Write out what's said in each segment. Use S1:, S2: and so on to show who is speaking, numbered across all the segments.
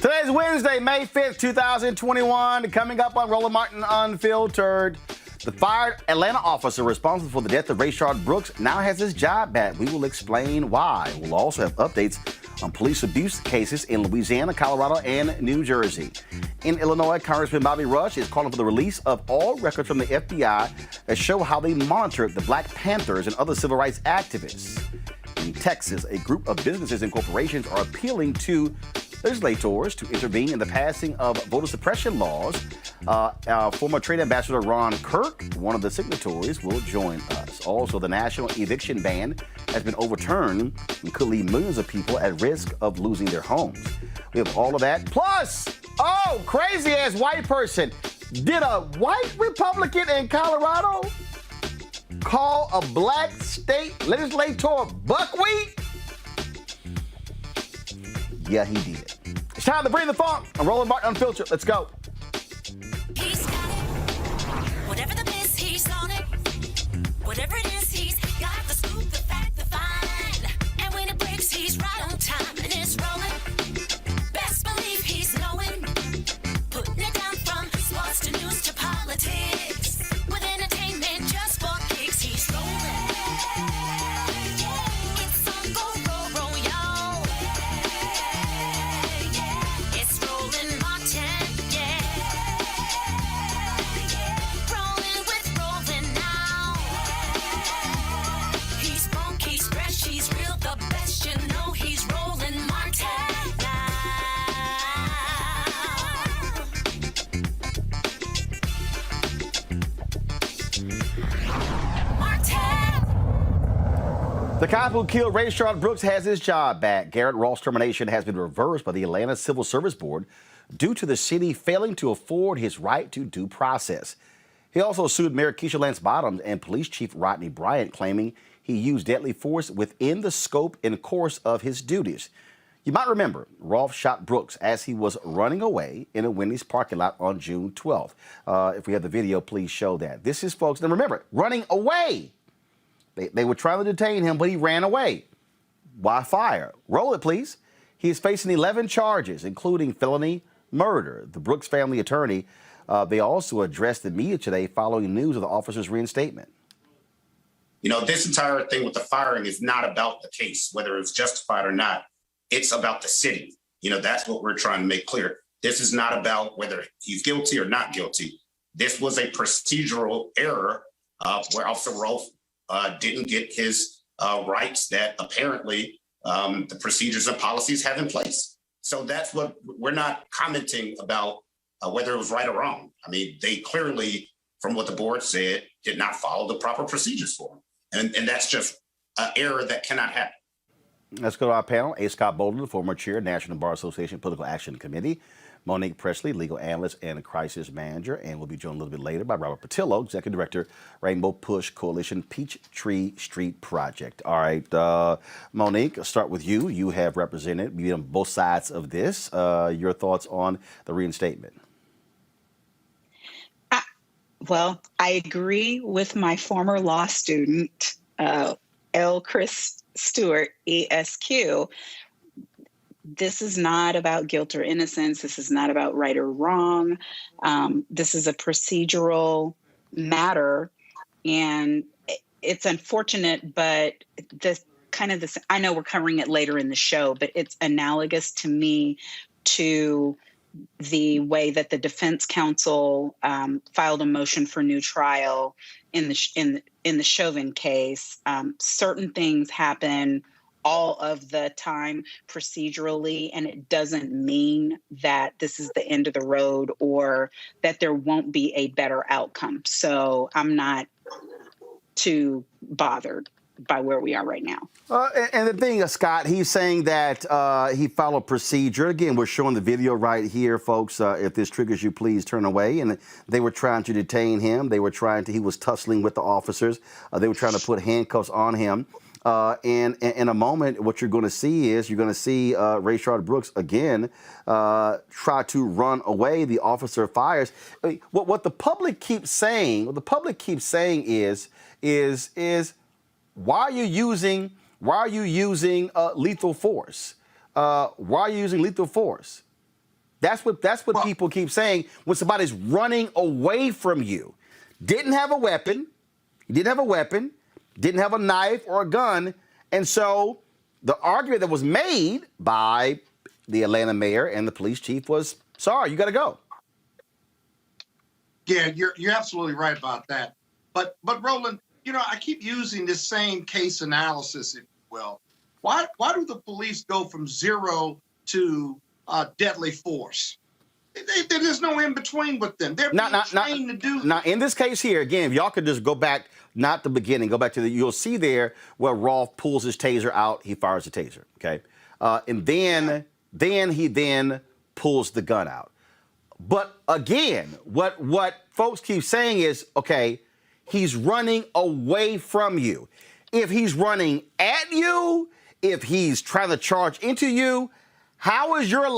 S1: Today's Wednesday, May 5th, 2021. Coming up on Roland Martin Unfiltered. The fired Atlanta officer responsible for the death of Rayshard Brooks now has his job back. We will explain why. We'll also have updates on police abuse cases in Louisiana, Colorado, and New Jersey. In Illinois, Congressman Bobby Rush is calling for the release of all records from the FBI that show how they monitored the Black Panthers and other civil rights activists. In Texas, a group of businesses and corporations are appealing to legislators to intervene in the passing of voter suppression laws. Former trade ambassador Ron Kirk, one of the signatories, will join us. Also, the national eviction ban has been overturned and could leave millions of people at risk of losing their homes. We have all of that. Plus, crazy-ass white person. Did a white Republican in Colorado call a black state legislator buckwheat? Yeah, he did. It's time to bring the funk. I'm Roland Martin Unfiltered. Let's go.
S2: He's got it. Whatever the biz, he's on it. Whatever it is, he's got the scoop, the fact, the find. And when it breaks, he's right on time and it's rolling. Best believe he's knowing. Putting it down from sports to news to politics. With entertainment just for kicks, he's rolling. It's on go, y'all. It's Roland Martin, rolling with Roland now. He's funky, he's fresh, he's real, the best, you know he's Roland Martin now. Martin!
S1: The cop who killed Rayshard Brooks has his job back. Garrett Ross' termination has been reversed by the Atlanta Civil Service Board due to the city failing to afford his right to due process. He also sued Mayor Keisha Lance Bottoms and Police Chief Rodney Bryant, claiming he used deadly force within the scope and course of his duties. You might remember, Ross shot Brooks as he was running away in a Wendy's parking lot on June 12th. If we have the video, please show that. This is, folks, and remember, running away. They were trying to detain him, but he ran away. Why fire? Roll it, please. He is facing 11 charges, including felony murder. The Brooks family attorney, they also addressed the media today following news of the officer's reinstatement.
S3: You know, this entire thing with the firing is not about the case, whether it's justified or not. It's about the city. You know, that's what we're trying to make clear. This is not about whether he's guilty or not guilty. This was a procedural error where Officer Rolfe didn't get his rights that apparently the procedures and policies have in place. So that's what we're not commenting about whether it was right or wrong. I mean, they clearly, from what the board said, did not follow the proper procedures for him. And that's just an error that cannot happen.
S1: Let's go to our panel. A. Scott Bolden, the former chair, National Bar Association Political Action Committee. Monique Presley, legal analyst and crisis manager. And we'll be joined a little bit later by Robert Patillo, executive director, Rainbow Push Coalition Peachtree Street Project. All right, Monique, I'll start with you. You have represented on both sides of this. Your thoughts on the reinstatement?
S4: Well, I agree with my former law student, L. Chris Stewart, ESQ. This is not about guilt or innocence. This is not about right or wrong. This is a procedural matter, and it's unfortunate, but I know we're covering it later in the show, but it's analogous to me to the way that the defense counsel filed a motion for new trial in the Chauvin case. Certain things happen all of the time procedurally, and it doesn't mean that this is the end of the road or that there won't be a better outcome. So I'm not too bothered by where we are right now.
S1: And the thing, Scott, he's saying that he followed procedure. Again, we're showing the video right here, folks. If this triggers you, please turn away. And they were trying to detain him. He was tussling with the officers. They were trying to put handcuffs on him. And in a moment, what you're going to see Rayshard Brooks again try to run away. The officer fires. I mean, what the public keeps saying, is why are you using lethal force? Why are you using lethal force? That's what people keep saying when somebody's running away from you. Didn't have a weapon, didn't have a knife or a gun, and so the argument that was made by the Atlanta mayor and the police chief was, sorry, you got to go.
S5: Yeah, you're absolutely right about that. But Roland, I keep using this same case analysis, if you will. Why do the police go from zero to deadly force? There's no in between with them. They're trained to do.
S1: Now, in this case here, again, if y'all could just go back, not the beginning, go back to you'll see there where Rolfe pulls his taser out, he fires the taser, okay? And then he pulls the gun out. But again, what folks keep saying is, okay, he's running away from you. If he's running at you, if he's trying to charge into you, how is your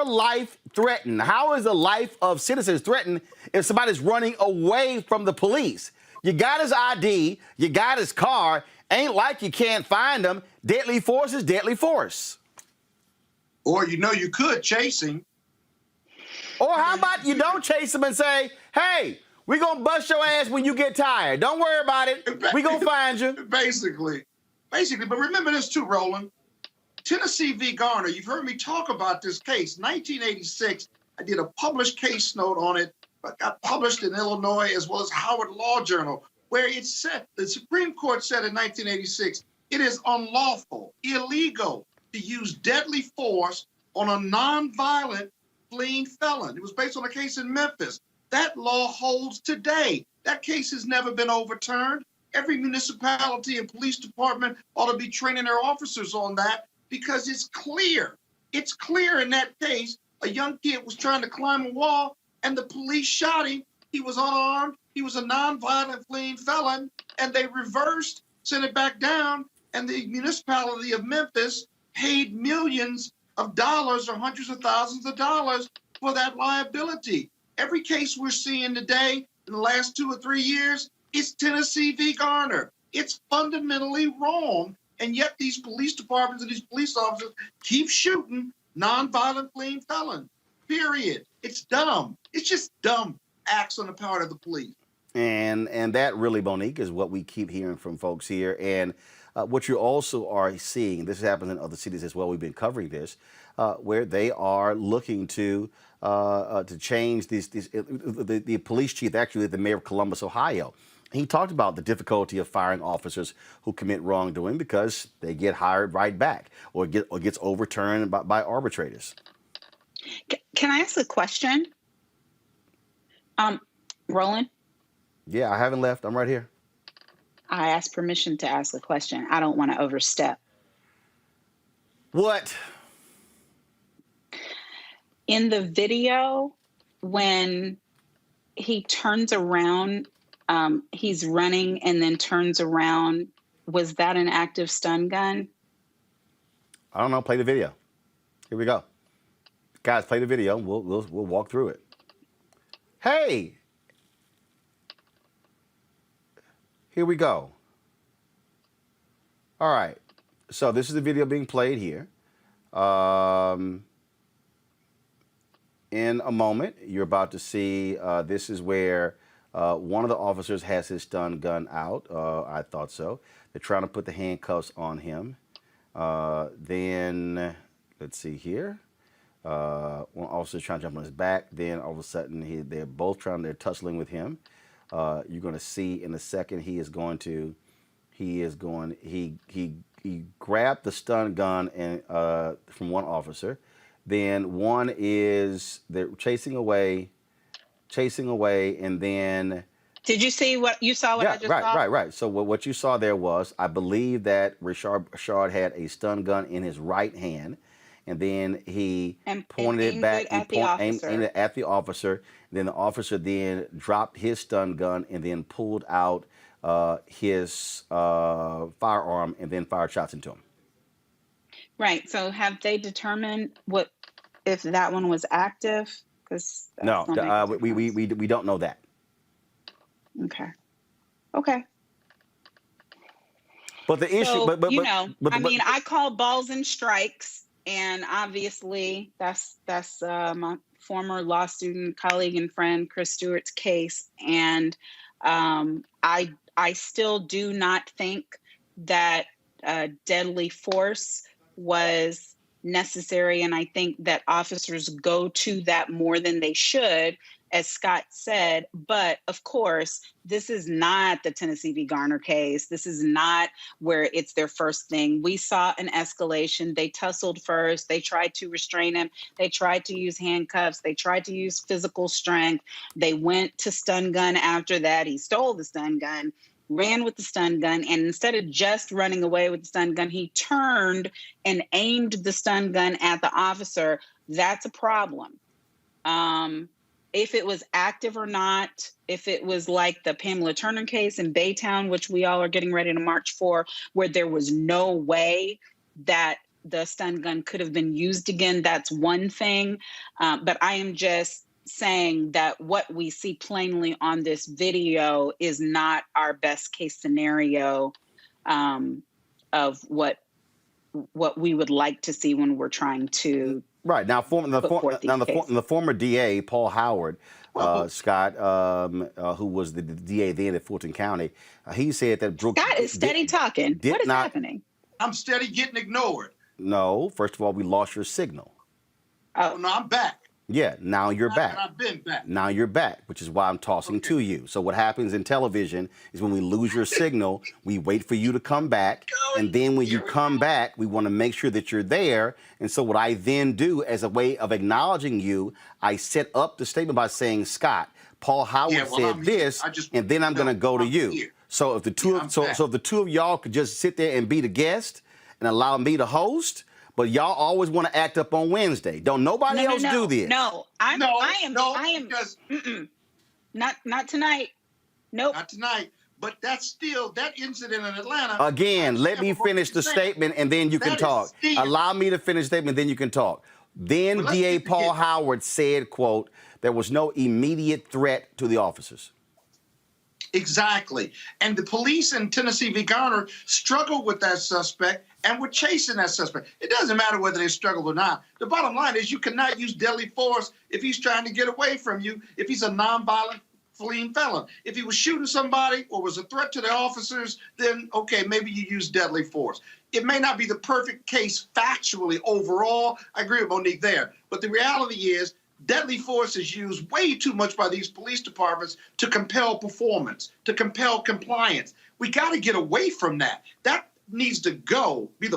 S1: life threatened? How is the life of citizens threatened if somebody's running away from the police? You got his ID, you got his car, ain't like you can't find him. Deadly force is deadly force.
S5: Or you could chase him.
S1: Or how about you don't chase him and say, hey, we're going to bust your ass when you get tired. Don't worry about it. We're going to find you.
S5: Basically. But remember this too, Roland. Tennessee v. Garner, you've heard me talk about this case. 1986, I did a published case note on it, but got published in Illinois as well as Howard Law Journal, where it said, the Supreme Court said in 1986, it is unlawful, illegal to use deadly force on a nonviolent fleeing felon. It was based on a case in Memphis. That law holds today. That case has never been overturned. Every municipality and police department ought to be training their officers on that because it's clear. It's clear in that case, a young kid was trying to climb a wall and the police shot him. He was unarmed. He was a nonviolent fleeing felon, and they reversed, sent it back down, and the municipality of Memphis paid millions of dollars or hundreds of thousands of dollars for that liability. Every case we're seeing today in the last 2 or 3 years is Tennessee v. Garner. It's fundamentally wrong, and yet these police departments and these police officers keep shooting nonviolent fleeing felons, period. It's dumb. It's just dumb acts on the part of the police.
S1: And that really, Monique, is what we keep hearing from folks here. And what you also are seeing, this happens in other cities as well, we've been covering this, where they are looking to change the police chief, actually the mayor of Columbus, Ohio. He talked about the difficulty of firing officers who commit wrongdoing because they get hired right back or gets overturned by arbitrators.
S4: Can I ask a question? Roland?
S1: Yeah, I haven't left. I'm right here.
S4: I asked permission to ask a question. I don't want to overstep.
S1: What?
S4: In the video, when he turns around, he's running and then turns around. Was that an active stun gun?
S1: I don't know. Play the video. Here we go. Guys, play the video. We'll walk through it. Hey. Here we go. All right. So this is the video being played here. In a moment, you're about to see, this is where one of the officers has his stun gun out. I thought so. They're trying to put the handcuffs on him. Then, let's see here. One officer's trying to jump on his back. Then all of a sudden, they're tussling with him. You're going to see in a second, he grabbed the stun gun from one officer. Then they're chasing away, and then.
S4: Did you see what you saw? I just saw?
S1: Right. So what you saw there was, I believe that Rayshard had a stun gun in his right hand, and then he pointed it back, aimed it at the officer. Then the officer then dropped his stun gun and then pulled out his firearm and then fired shots into him.
S4: Right. So have they determined if that one was active?
S1: No, we don't know that.
S4: Okay.
S1: But the issue,
S4: I call balls and strikes. And obviously, that's my former law student, colleague, and friend Chris Stewart's case. And I still do not think that deadly force was necessary, and I think that officers go to that more than they should, as Scott said. But of course, this is not the Tennessee v. Garner case. This is not where it's their first thing. We saw an escalation. They tussled first. They tried to restrain him. They tried to use handcuffs. They tried to use physical strength. They went to stun gun after that. He stole the stun gun, ran with the stun gun, and instead of just running away with the stun gun, he turned and aimed the stun gun at the officer. That's a problem. If it was active or not, if it was like the Pamela Turner case in Baytown, which we all are getting ready to march for, where there was no way that the stun gun could have been used again, that's one thing. But I am just saying that what we see plainly on this video is not our best case scenario of what we would like to see when we're trying to.
S1: Right. Now, the former DA, Paul Howard, Scott, who was the DA then at Fulton County, he said that Brooks.
S4: Scott is steady talking. What is happening?
S5: I'm steady getting ignored.
S1: No. First of all, we lost your signal.
S5: Oh, no, I'm back.
S1: Yeah, now you're back.
S5: I've been back.
S1: Now you're back, which is why I'm tossing to you. So what happens in television is when we lose your signal, we wait for you to come back. And then when you come back, we want to make sure that you're there. And so what I then do as a way of acknowledging you, I set up the statement by saying, Scott, Paul Howard said this, and then I'm going to go to you.
S5: Here.
S1: So if the two if the two of y'all could just sit there and be the guest and allow me to host. But y'all always want to act up on Wednesday. Don't nobody else do this.
S4: No, I am.
S5: Because
S4: not tonight. Nope.
S5: Not tonight. But that's still that incident in Atlanta.
S1: Again, let me finish the statement and then you can talk. Allow me to finish the statement, then you can talk. Then DA Paul Howard said, quote, there was no immediate threat to the officers.
S5: Exactly. And the police in Tennessee v. Garner struggled with that suspect and were chasing that suspect. It doesn't matter whether they struggled or not. The bottom line is you cannot use deadly force if he's trying to get away from you, if he's a nonviolent fleeing felon. If he was shooting somebody or was a threat to the officers, then, okay, maybe you use deadly force. It may not be the perfect case factually overall. I agree with Monique there. But the reality is deadly force is used way too much by these police departments to compel performance, to compel compliance. We got to get away from that. That needs to go, be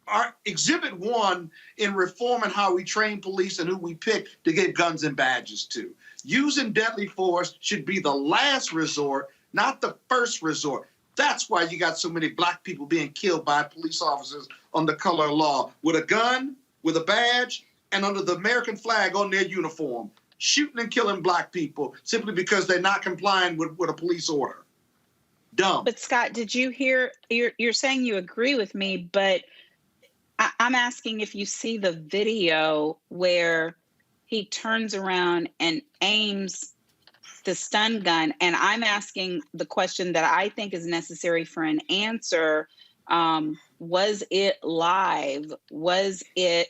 S5: our exhibit one in reforming how we train police and who we pick to give guns and badges to. Using deadly force should be the last resort, not the first resort. That's why you got so many black people being killed by police officers on the color of law with a gun, with a badge, and under the American flag on their uniform, shooting and killing black people simply because they're not complying with a police order. Dumb.
S4: But Scott, did you hear, you're saying you agree with me, but I'm asking if you see the video where he turns around and aims the stun gun. And I'm asking the question that I think is necessary for an answer. Was it live? Was it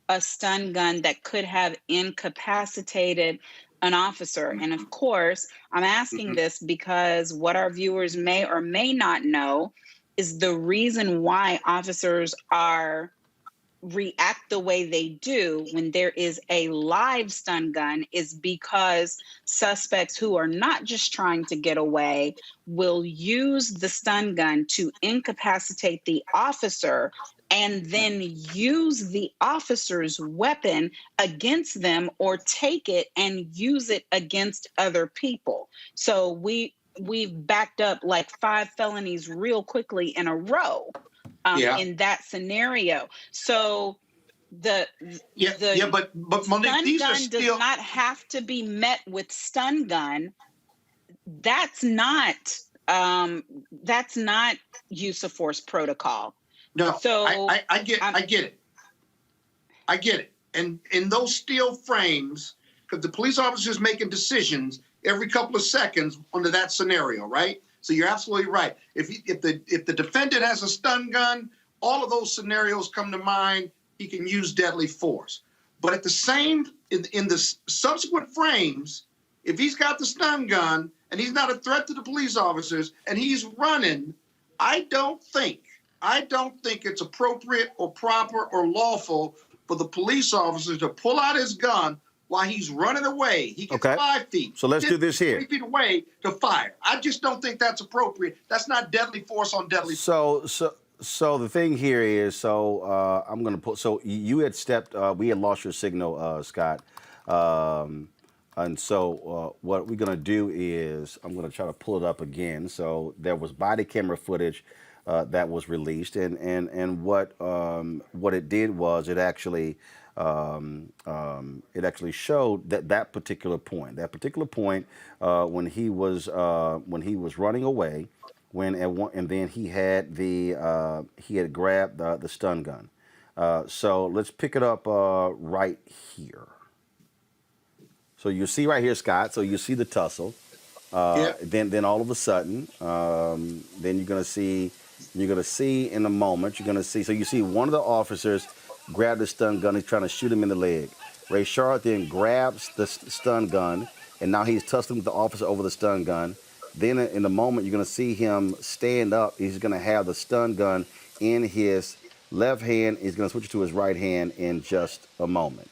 S4: a stun gun that could have incapacitated an officer? And of course, I'm asking this because what our viewers may or may not know is the reason why officers react the way they do when there is a live stun gun is because suspects who are not just trying to get away will use the stun gun to incapacitate the officer and then use the officer's weapon against them or take it and use it against other people. So we've backed up like 5 felonies real quickly in a row in that scenario. So but Monique, stun
S5: these
S4: gun
S5: are still
S4: does not have to be met with stun gun. That's not use of force protocol.
S5: No,
S4: so
S5: I get it. And in those steel frames, because the police officer's making decisions every couple of seconds under that scenario, right? So you're absolutely right. If the defendant has a stun gun, all of those scenarios come to mind he can use deadly force. But at the same, in the subsequent frames, if he's got the stun gun and he's not a threat to the police officers and he's running, I don't think it's appropriate or proper or lawful for the police officer to pull out his gun while he's running away. He gets 5 feet.
S1: So let's do this here.
S5: 3 feet away to fire. I just don't think that's appropriate. That's not deadly force on deadly force.
S1: So the thing here is, I'm going to put, so you had stepped, we had lost your signal, Scott. And so what we're going to do is, I'm going to try to pull it up again. So there was body camera footage that was released, and what it did was it actually showed that particular point. That particular point when he was running away, and then he had grabbed the stun gun. So let's pick it up right here. So you see right here, Scott. So you see the tussle. Then all of a sudden, then you're gonna see in a moment. So you see one of the officers grab the stun gun. He's trying to shoot him in the leg. Rayshard then grabs the stun gun, and now he's tussling with the officer over the stun gun. Then in a moment, you're gonna see him stand up. He's gonna have the stun gun in his left hand. He's gonna switch it to his right hand in just a moment.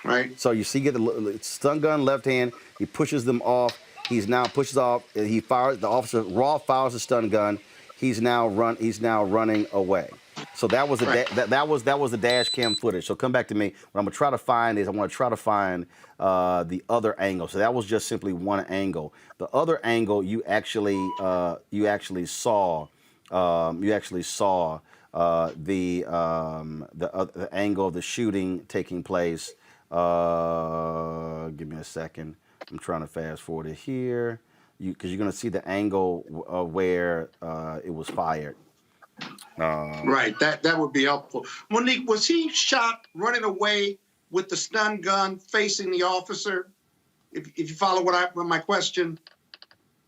S5: Right.
S1: So you see, get the stun gun left hand. He pushes them off. He's now pushes off. He fires. The officer fires the stun gun. He's now running away. So that was that was the dash cam footage. So come back to me. What I'm gonna try to find is the other angle. So that was just simply one angle. The other angle you actually saw the angle of the shooting taking place. Give me a second. I'm trying to fast forward it here, because you're going to see the angle where it was fired.
S5: Right. That would be helpful. Monique, was he shot running away with the stun gun facing the officer? If you follow my question,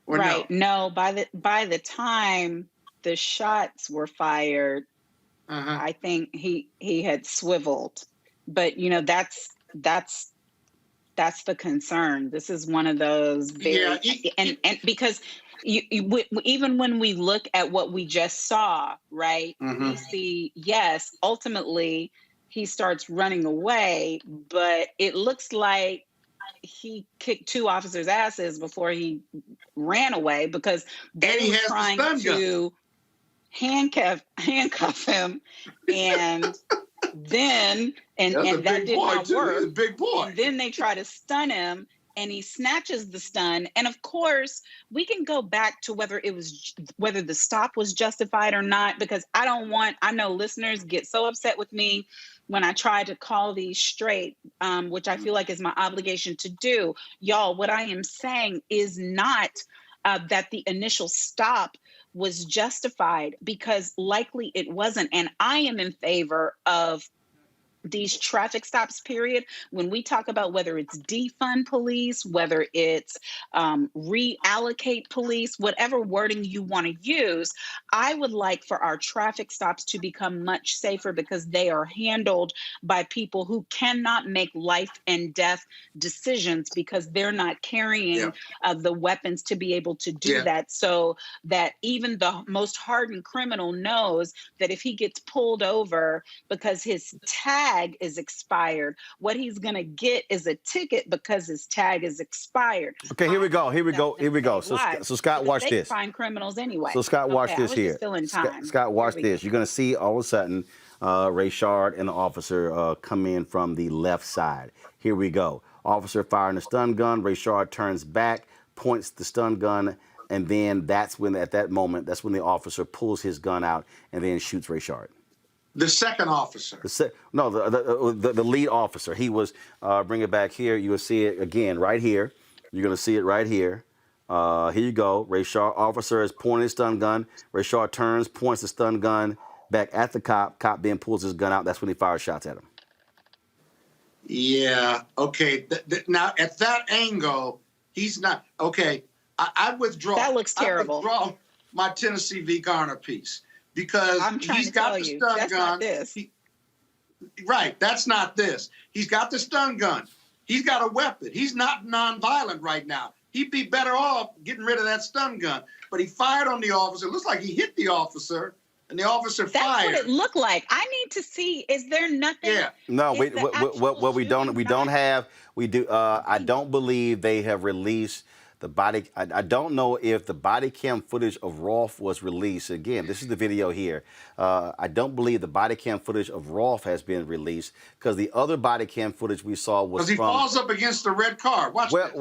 S5: or
S4: right?
S5: No.
S4: No. By the time the shots were fired, I think he had swiveled. But that's the concern. This is one of those very, and because even when we look at what we just saw, right, we see, yes, ultimately he starts running away, but it looks like he kicked 2 officers' asses before he ran away, because they were trying to handcuff him, and then and that did not work.
S5: Big boy.
S4: And then they try to stun him, and he snatches the stun. And of course, we can go back to whether the stop was justified or not, because I know listeners get so upset with me when I try to call these straight, which I feel like is my obligation to do. Y'all, what I am saying is not that the initial stop was justified, because likely it wasn't. And I am in favor of these traffic stops, period. When we talk about whether it's defund police, whether it's reallocate police, whatever wording you want to use, I would like for our traffic stops to become much safer, because they are handled by people who cannot make life and death decisions, because they're not carrying the weapons to be able to do that. So that even the most hardened criminal knows that if he gets pulled over because his tag is expired, what he's going to get is a ticket because his tag is expired.
S1: Okay, here we go. So Scott, watch this.
S4: Find criminals anyway.
S1: So Scott, watch this here. Scott, watch this. You're going to see all of a sudden Rayshard and the officer come in from the left side. Here we go. Officer firing the stun gun. Rayshard turns back, points the stun gun, and then that's when the officer pulls his gun out and then shoots Rayshard.
S5: The second officer.
S1: The lead officer. He was, bring it back here. You will see it again right here. You're going to see it right here. Here you go. Rayshard, officer is pointing his stun gun. Rayshard turns, points the stun gun back at the cop. Cop then pulls his gun out. That's when he fires shots at him.
S5: Yeah. Okay. Now, at that angle, he's not. Okay. I withdraw.
S4: That looks terrible.
S5: I withdraw my Tennessee v. Garner piece. Because he's got the stun gun. Right. That's not this. He's got the stun gun. He's got a weapon. He's not nonviolent right now. He'd be better off getting rid of that stun gun. But he fired on the officer. It looks like he hit the officer, and the officer fired.
S4: That's what it looked like. I need to see. Is there nothing?
S5: Yeah.
S1: No,
S4: Is the actual
S1: we don't
S4: shooting
S1: have. We do. I don't believe they have released the body. I don't know if the body cam footage of Rolfe was released. Again, this is the video here. I don't believe the body cam footage of Rolfe has been released because the other body cam footage we saw was
S5: Because he falls up against the red car. Watch this.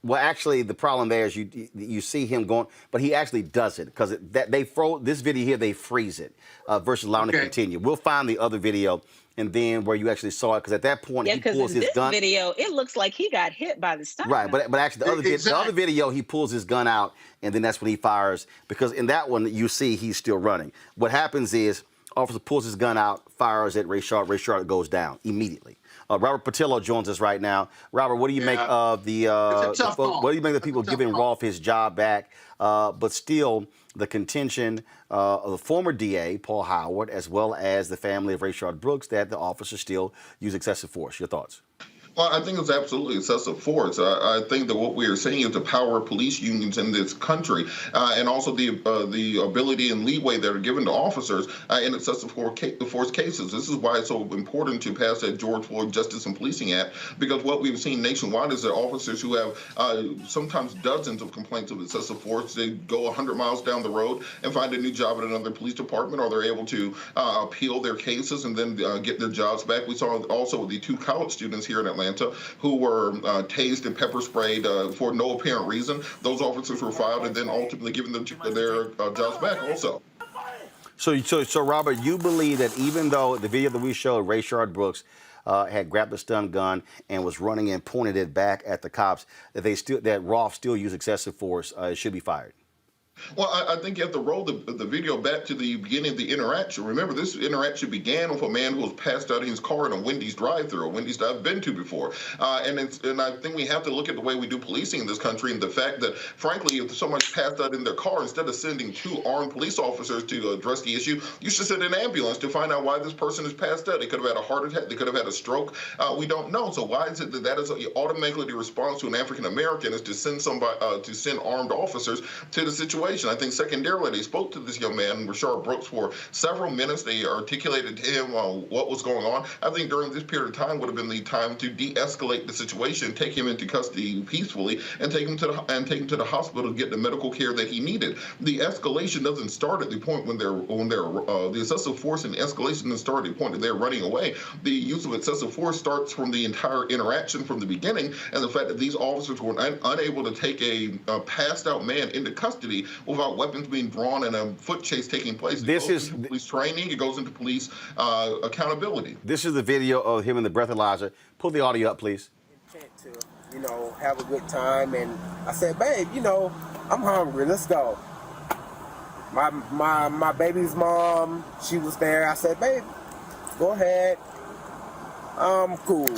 S1: Well, actually, the problem there is you see him going, but he actually does it because they froze this video here. They freeze it versus allowing it to continue. We'll find the other video and then where you actually saw it because at that point he pulls his gun.
S4: Yeah, because in this video it looks like he got hit by the stun
S1: Right,
S4: gun.
S1: but actually the other video he pulls his gun out and then that's when he fires because in that one you see he's still running. What happens is officer pulls his gun out, fires at Rayshard. Rayshard goes down immediately. Robert Patillo joins us right now. Robert, what do you make of the? What do you make of the people giving Rolfe his job back? But still, the contention of the former DA Paul Howard, as well as the family of Rayshard Brooks, that the officers still use excessive force. Your thoughts?
S6: Well, I think it's absolutely excessive force. I think that what we are seeing is the power of police unions in this country, and also the ability and leeway that are given to officers in excessive force cases. This is why it's so important to pass that George Floyd Justice and Policing Act, because what we've seen nationwide is that officers who have sometimes dozens of complaints of excessive force, they go 100 miles down the road and find a new job at another police department, or they're able to appeal their cases and then get their jobs back. We saw also the 2 college students here in Atlanta who were tased and pepper sprayed for no apparent reason. Those officers were fired and then ultimately given their jobs back also.
S1: So Robert, you believe that even though the video that we showed, Rayshard Brooks had grabbed the stun gun and was running and pointed it back at the cops, that Rolfe still used excessive force, should be fired?
S6: Well, I think you have to roll the video back to the beginning of the interaction. Remember, this interaction began with a man who was passed out in his car in a Wendy's drive-thru, a Wendy's that I've been to before. And I think we have to look at the way we do policing in this country and the fact that, frankly, if someone's passed out in their car, instead of sending 2 armed police officers to address the issue, you should send an ambulance to find out why this person is passed out. They could have had a heart attack. They could have had a stroke. We don't know. So why is it that is automatically the response to an African-American is to send somebody to send armed officers to the situation? I think secondarily, they spoke to this young man, Rayshard Brooks, for several minutes. They articulated to him what was going on. I think during this period of time would have been the time to de-escalate the situation, take him into custody peacefully, and take him to the hospital to get the medical care that he needed. The escalation doesn't start at the point when the excessive force and escalation doesn't start at the point that they're running away. The use of excessive force starts from the entire interaction from the beginning, and the fact that these officers were unable to take a passed out man into custody without weapons being drawn and a foot chase taking place. This is police training. It goes into police accountability.
S1: This is the video of him and the breathalyzer. Pull the audio up, please.
S7: Intent to, have a good time, and I said, babe, I'm hungry. Let's go. My baby's mom, she was there. I said, babe, go ahead. I'm cool.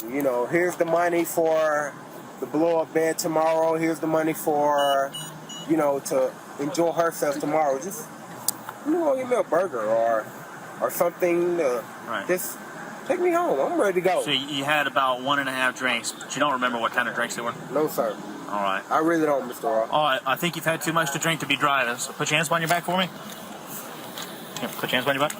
S7: Here's the money for the blow-up bed tomorrow. Here's the money for, to enjoy herself tomorrow. Just, give me a burger or something.
S8: Right.
S7: Just take me home. I'm ready to go.
S8: So you had about 1.5 drinks, but you don't remember what kind of drinks they were?
S7: No, sir.
S8: All right.
S7: I really don't, Mr. Ross.
S8: All right. I think you've had too much to drink to be driving. So put your hands behind your back for me. Here, put your hands behind your back.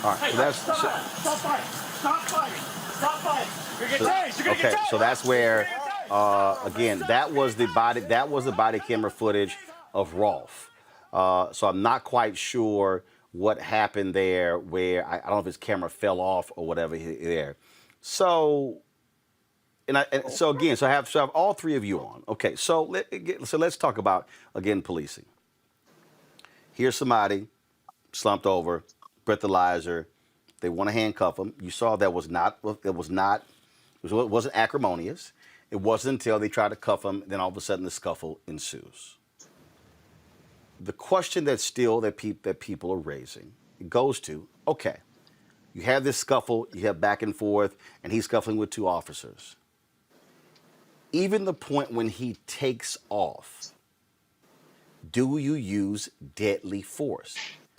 S1: All right.
S8: Hey, stop fighting. Stop fighting. Stop fighting. You're gonna get tased. You're gonna get tased.
S1: So that's where, again, that was the body camera footage of Rolfe. So I'm not quite sure what happened there, where I don't know if his camera fell off or whatever there. So, so I have all 3 of you on. Okay, so let's talk about again policing. Here's somebody slumped over, breathalyzer. They want to handcuff him. You saw it wasn't acrimonious. It wasn't until they tried to cuff him, then all of a sudden the scuffle ensues. The question that people are raising goes to, okay, you have this scuffle, you have back and forth, and he's scuffling with 2 officers. even the point when he takes off, do you use deadly force?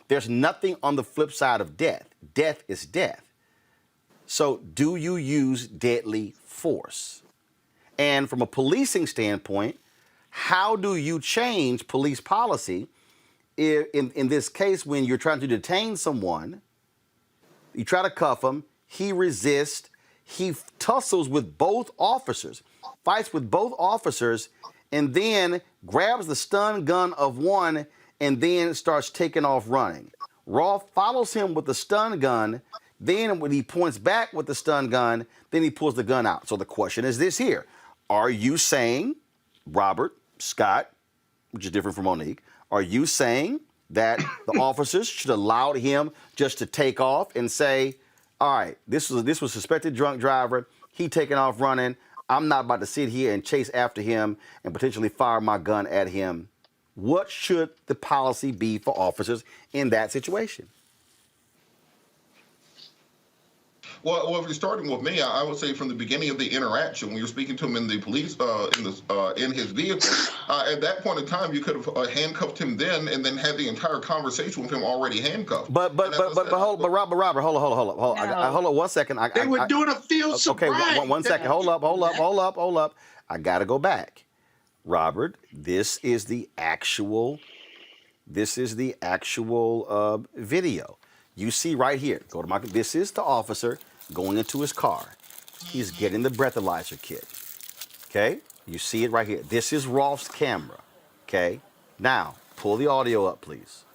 S1: There's nothing on the flip side of death. Death is death. So do you use deadly force? And from a policing standpoint, how do you change police policy in this case when you're trying to detain someone, you try to cuff him, he resists, he tussles with both officers, fights with both officers, and then grabs the stun gun of one and then starts taking off running. Rolfe follows him with the stun gun. Then when he points back with the stun gun, then he pulls the gun out. So the question is this here. Are you saying, Robert, Scott, which is different from Monique, are you saying that the officers should allow him just to take off and say, all right, this was suspected drunk driver, he taking off running, I'm not about to sit here and chase after him and potentially fire my gun at him. What should the policy be for officers in that situation?
S6: Well, if you're starting with me, I would say from the beginning of the interaction, when you're speaking to him in the police, in his vehicle, at that point in time, you could have handcuffed him then, and then had the entire conversation with him already handcuffed.
S1: Robert, hold on. Hold on 1 second.
S5: They were doing a field sobriety.
S1: Okay, 1 second. Hold up. I gotta go back. Robert, this is the actual video. You see right here. Go to my. This is the officer going into his car. He's getting the breathalyzer kit. Okay? You see it right here. This is Rolfe's camera. Okay? Now, pull the audio up, please.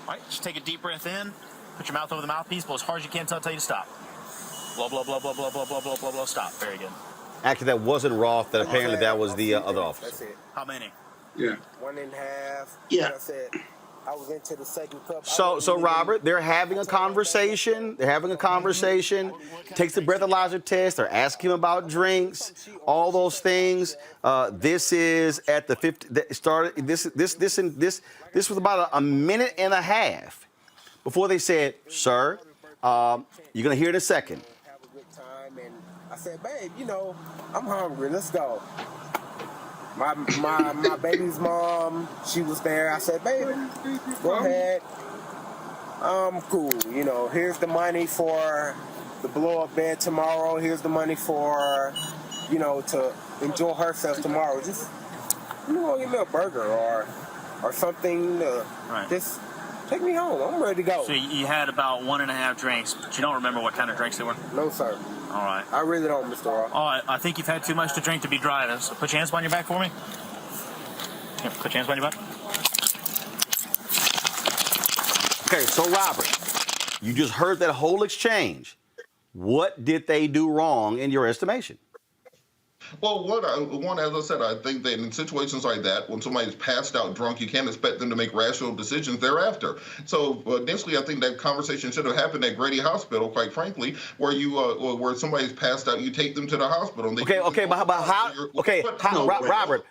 S8: All right, just take a deep breath in. Put your mouth over the mouthpiece. Blow as hard as you can until I tell you to stop. Blow, blow, blow, blow, blow, blow, blow, blow, blow, blow. Stop. Very good.
S1: Actually, that wasn't Rolfe. That apparently that was the other officer.
S7: That's it.
S8: How many?
S5: Yeah.
S7: 1.5.
S5: Yeah.
S7: Like I said, I was into the second cup.
S1: So Robert, they're having a conversation. Takes the breathalyzer test. They're asking him about drinks, all those things. This is at the 50. This was about a minute and a half before they said, "Sir, you're gonna hear it in a second."
S7: Have a good time, and I said, "Babe, I'm hungry. Let's go." My baby's mom, she was there. I said, "Baby, go ahead. I'm cool. Here's the money for the blow-up bed tomorrow. Here's the money for, to enjoy herself tomorrow. Just, give me a burger or something.
S8: Right.
S7: Just take me home. I'm ready to go."
S8: So you had about 1.5 drinks, but you don't remember what kind of drinks they were?
S7: No, sir.
S8: All right.
S7: I really don't, Mr. Ross.
S8: All right, I think you've had too much to drink to be driving, so put your hands behind your back for me. Yeah, put your hands behind your back.
S1: Okay, so Robert, you just heard that whole exchange. What did they do wrong in your estimation?
S6: Well, one, as I said, I think that in situations like that, when somebody's passed out drunk, you can't expect them to make rational decisions thereafter. So initially, I think that conversation should have happened at Grady Hospital, quite frankly, where somebody's passed out, you take them to the hospital. And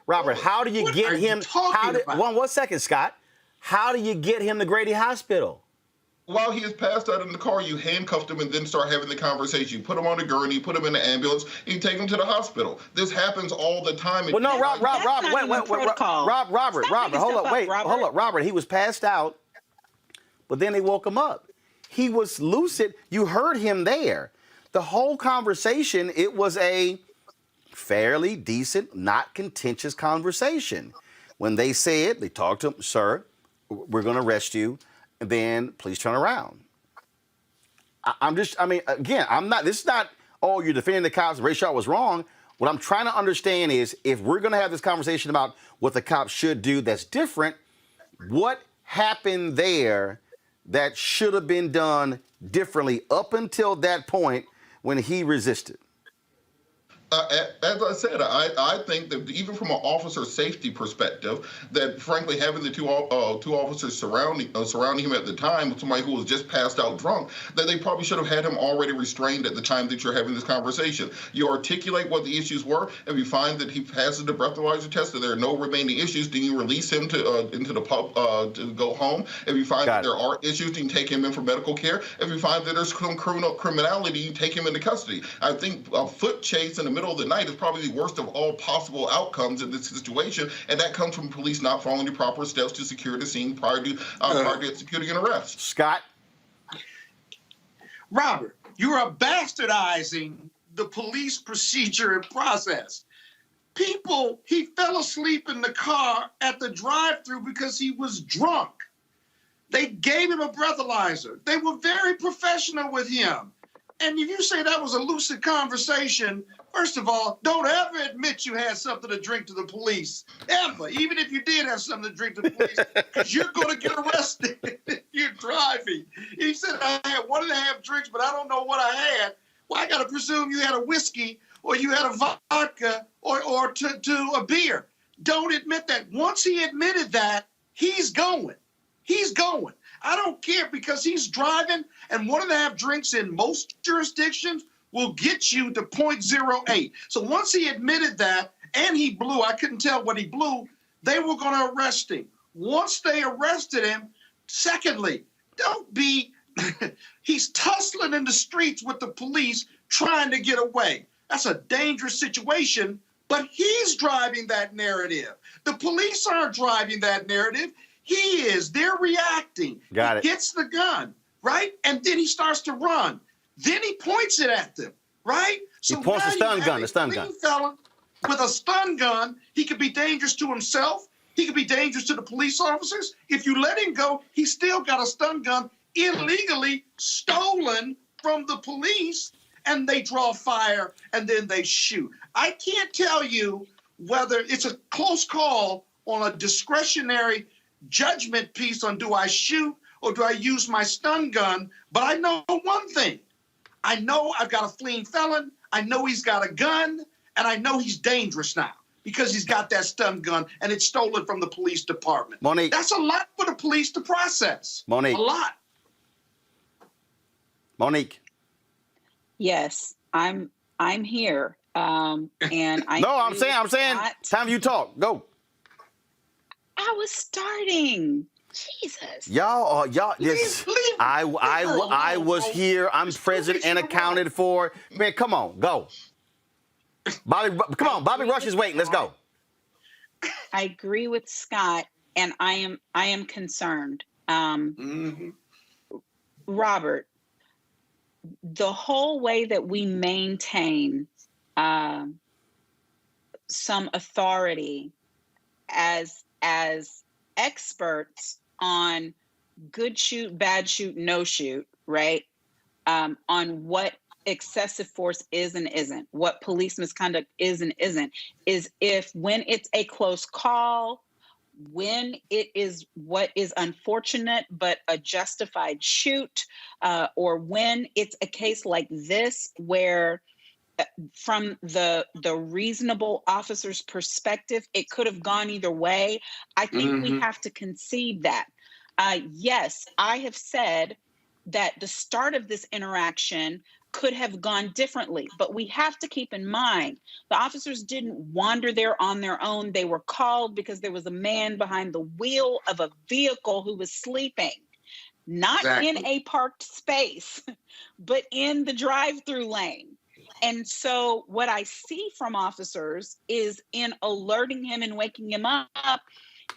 S1: Robert, how do you get him? One second, Scott. How do you get him to Grady Hospital?
S6: While he is passed out in the car, you handcuffed him and then start having the conversation. You put him on a gurney, put him in the ambulance, you take him to the hospital. This happens all the time.
S1: Well, no, Robert, hold up, Robert, he was passed out, but then they woke him up. He was lucid. You heard him there. The whole conversation, it was a fairly decent, not contentious conversation. When they said, they talked to him, "Sir, we're going to arrest you. Then please turn around." This is not, "Oh, you're defending the cops, Rayshard was wrong." What I'm trying to understand is, if we're going to have this conversation about what the cops should do that's different, what happened there that should have been done differently up until that point when he resisted?
S6: As I said, I think that even from an officer safety perspective, that frankly having the two officers surrounding him at the time, somebody who was just passed out drunk, that they probably should have had him already restrained at the time that you're having this conversation. You articulate what the issues were. If you find that he passes the breathalyzer test, that there are no remaining issues, then you release him to into the pub to go home. If you find that there are issues, then you take him in for medical care. If you find that there's some criminality, you take him into custody. I think a foot chase in the middle of the night is probably the worst of all possible outcomes in this situation, and that comes from police not following the proper steps to secure the scene prior to executing an arrest.
S1: Scott?
S5: Robert, you are bastardizing the police procedure and process. He fell asleep in the car at the drive-thru because he was drunk. They gave him a breathalyzer. They were very professional with him. And if you say that was a lucid conversation, first of all, don't ever admit you had something to drink to the police, ever. Even if you did have something to drink to the police, because you're going to get arrested if you're driving. He said, I had 1.5 drinks, but I don't know what I had. Well, I got to presume you had a whiskey or you had a vodka or to a beer. Don't admit that. Once he admitted that, he's going. He's going. I don't care because he's driving, and 1.5 drinks in most jurisdictions will get you to 0.08. So once he admitted that, and he blew, I couldn't tell what he blew, they were going to arrest him. Once they arrested him, secondly, don't be, he's tussling in the streets with the police trying to get away. That's a dangerous situation, but he's driving that narrative. The police aren't driving that narrative. He is. They're reacting.
S1: Got it.
S5: He gets the gun, right? And then he starts to run. Then he points it at them, right?
S1: He points the stun gun, the stun gun.
S5: Felon with a stun gun, he could be dangerous to himself. He could be dangerous to the police officers. If you let him go, he's still got a stun gun illegally stolen from the police, and they draw fire, and then they shoot. I can't tell you whether it's a close call on a discretionary judgment piece on do I shoot or do I use my stun gun, but I know one thing. I know I've got a fleeing felon, I know he's got a gun, and I know he's dangerous now because he's got that stun gun and it's stolen from the police department.
S1: Monique.
S5: That's a lot for the police to process.
S1: Monique.
S5: A lot.
S1: Monique.
S4: Yes, I'm here. And I
S1: No, I'm saying, time you talk. Go.
S4: I was starting. Jesus.
S1: Y'all, yes. I was here. I'm present and accounted for. Man, come on, go. Bobby, come on. Bobby Rush is waiting. Let's go.
S4: I agree with Scott, and I am concerned. Robert, the whole way that we maintain some authority as experts on good shoot, bad shoot, no shoot, right? On what excessive force is and isn't, what police misconduct is and isn't, is if when it's a close call, when it is what is unfortunate but a justified shoot, or when it's a case like this where from the reasonable officer's perspective, it could have gone either way. I think we have to concede that. Yes, I have said that the start of this interaction could have gone differently, but we have to keep in mind the officers didn't wander there on their own. They were called because there was a man behind the wheel of a vehicle who was sleeping, not in a parked space, but in the drive-through lane. And so what I see from officers is in alerting him and waking him up,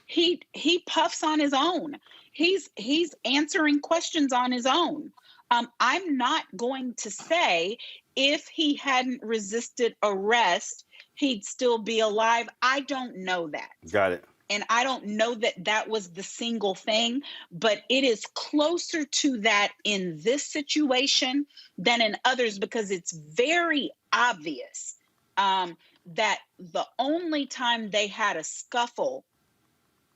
S4: he puffs on his own. He's answering questions on his own. I'm not going to say if he hadn't resisted arrest, he'd still be alive. I don't know that.
S1: Got it.
S4: And I don't know that that was the single thing, but it is closer to that in this situation than in others, because it's very obvious that the only time they had a scuffle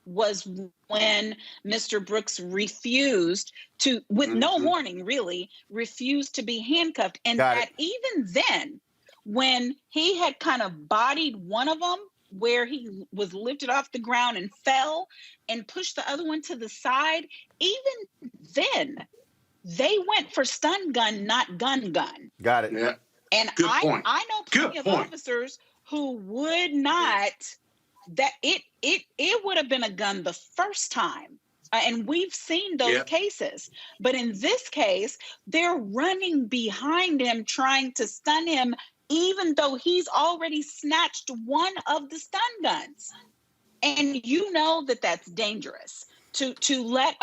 S4: was when Mr. Brooks refused to, with no warning really, refused to be handcuffed. And that even then, when he had kind of bodied one of them where he was lifted off the ground and fell and pushed the other one to the side, even then, they went for stun gun, not gun.
S1: Got it.
S5: Yeah.
S4: And
S5: Good point.
S4: I know plenty of officers who would not, that it would have been a gun the first time. And we've seen those cases. But in this case, they're running behind him, trying to stun him, even though he's already snatched one of the stun guns. And you know that that's dangerous. To let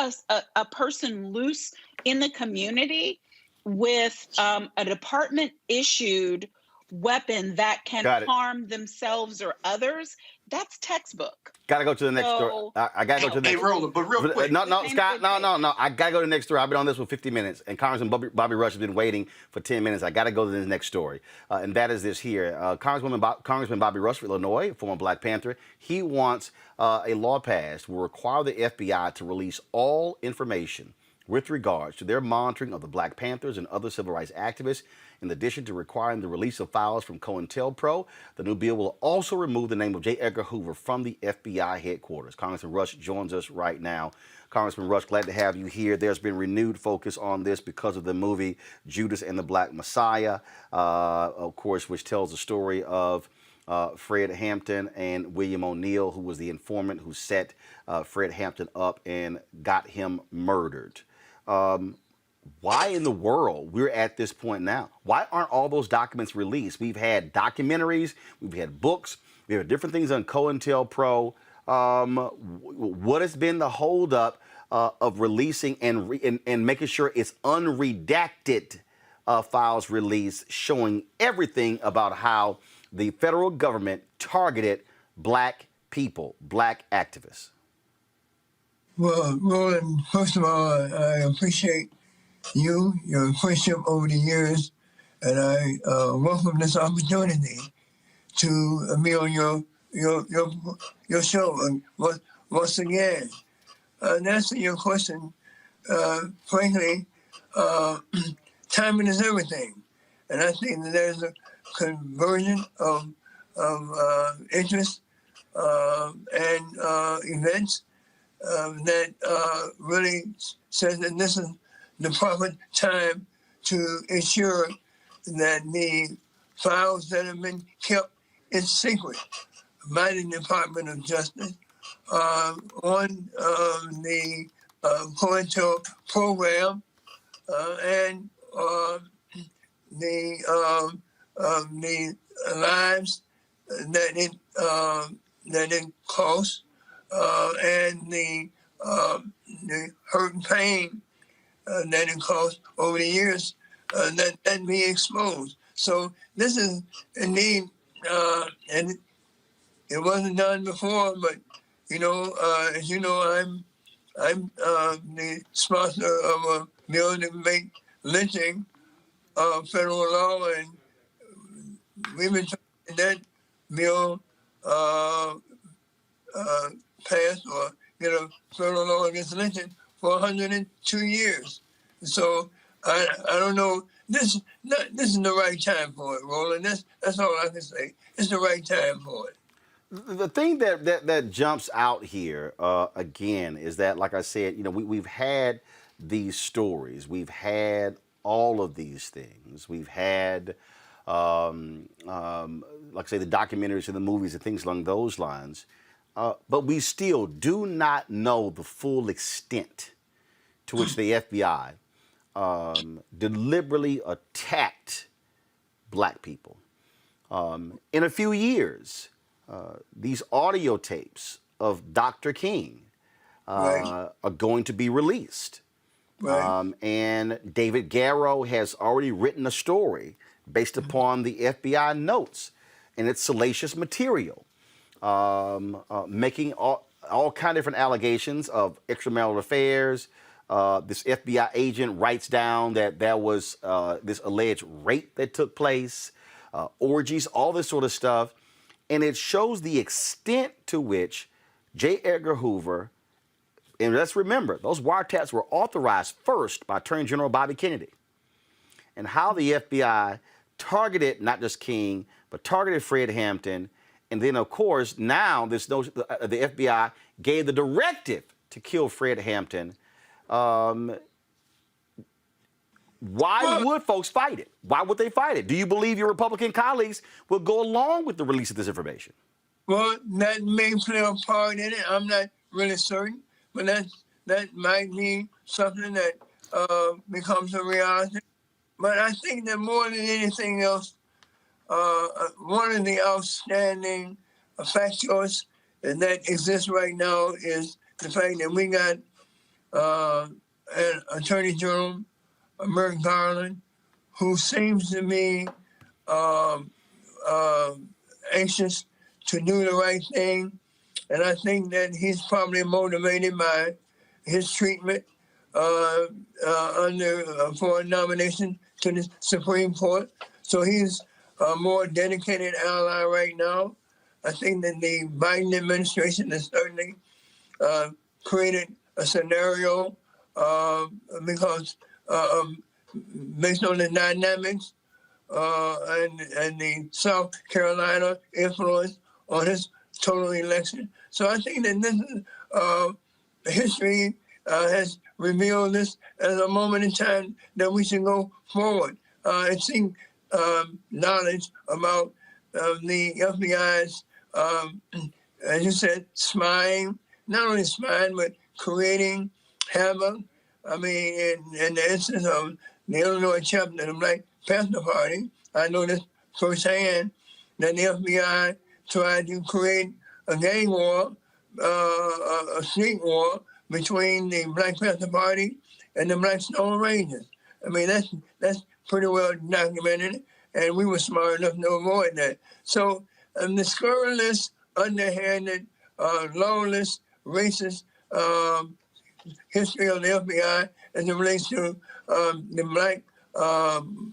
S4: a person loose in the community with a department-issued weapon that can harm themselves or others, that's textbok.
S1: Got to go to the next story. I got to go to the next.
S5: Hey, Roland, but real quick.
S1: No, Scott, no. I got to go to the next story. I've been on this for 50 minutes, and Congressman Bobby Rush has been waiting for 10 minutes. I got to go to the next story, and that is this here. Congressman Bobby Rush of Illinois, former Black Panther, he wants a law passed will require the FBI to release all information with regards to their monitoring of the Black Panthers and other civil rights activists. In addition to requiring the release of files from COINTELPRO, the new bill will also remove the name of J. Edgar Hoover from the FBI headquarters. Congressman Rush joins us right now. Congressman Rush, glad to have you here. There's been renewed focus on this because of the movie Judas and the Black Messiah, of course, which tells the story of Fred Hampton and William O'Neill, who was the informant who set Fred Hampton up and got him murdered. Why in the world we're at this point now? Why aren't all those documents released? We've had documentaries, we've had books, we have different things on COINTELPRO. What has been the holdup of releasing and making sure it's unredacted files released, showing everything about how the federal government targeted Black people, Black activists?
S9: Well, Roland, first of all, I appreciate your friendship over the years, and I welcome this opportunity to be on your show once again. And answering your question, frankly, timing is everything, and I think that there's a conversion of interest and events that really says that this is the proper time to ensure that the files that have been kept in secret by the Department of Justice on the COINTELPRO program and the lives that it costs and the hurt and pain that it caused over the years that be exposed. So this is indeed, and it wasn't done before, but as you know, I'm the sponsor of a bill to make lynching federal law, and we've been trying to get that bill passed or get a federal law against lynching for 102 years. So I don't know. This isn't the right time for it, Roland. That's all I can say. It's the right time for it.
S1: The thing that jumps out here again is that, like I said, we've had these stories, we've had all of these things, we've had, like I say, the documentaries and the movies and things along those lines. But we still do not know the full extent to which the FBI deliberately attacked Black people. In a few years, these audio tapes of Dr. King are going to be released.
S9: Right.
S1: And David Garrow has already written a story based upon the FBI notes, and it's salacious material. Making all kind of different allegations of extramarital affairs. This FBI agent writes down that there was this alleged rape that took place, orgies, all this sort of stuff. And it shows the extent to which J. Edgar Hoover, and let's remember, those wiretaps were authorized first by Attorney General Bobby Kennedy, and how the FBI targeted not just King, but targeted Fred Hampton. And then, of course, now this notion, the FBI gave the directive to kill Fred Hampton. Why would folks fight it? Why would they fight it? Do you believe your Republican colleagues will go along with the release of this information?
S9: Well, that may play a part in it. I'm not really certain, but that might be something that becomes a reality. But I think that more than anything else, one of the outstanding factors that exists right now is the fact that we got an Attorney General, Merrick Garland, who seems to be anxious to do the right thing. And I think that he's probably motivated by his treatment for a nomination to the Supreme Court. So he's a more dedicated ally right now. I think that the Biden administration has certainly created a scenario because based on the dynamics and the South Carolina influence on his total election. So I think that this is, history has revealed this as a moment in time that we should go forward and seek knowledge about the FBI's, as you said, spying, not only spying, but creating havoc. I mean, in the instance of the Illinois chapter of the Black Panther Party, I know this firsthand, that the FBI tried to create a gang war, a street war between the Black Panther Party and the Black Stone Rangers. I mean, that's pretty well documented, and we were smart enough to avoid that. So the scurrilous, underhanded, lawless, racist history of the FBI as it relates to the Black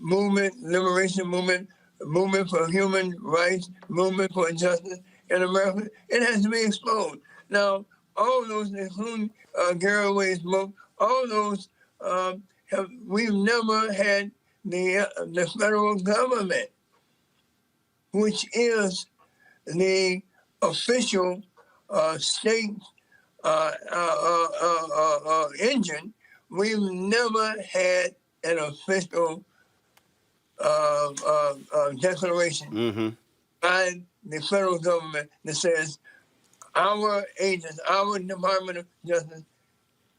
S9: movement, liberation movement, movement for human rights, movement for justice in America, it has to be exposed. Now, all those, including Garraway's book, all those we've never had the federal government, which is the official state engine. We've never had an official declaration by the federal government that says our agents, our Department of Justice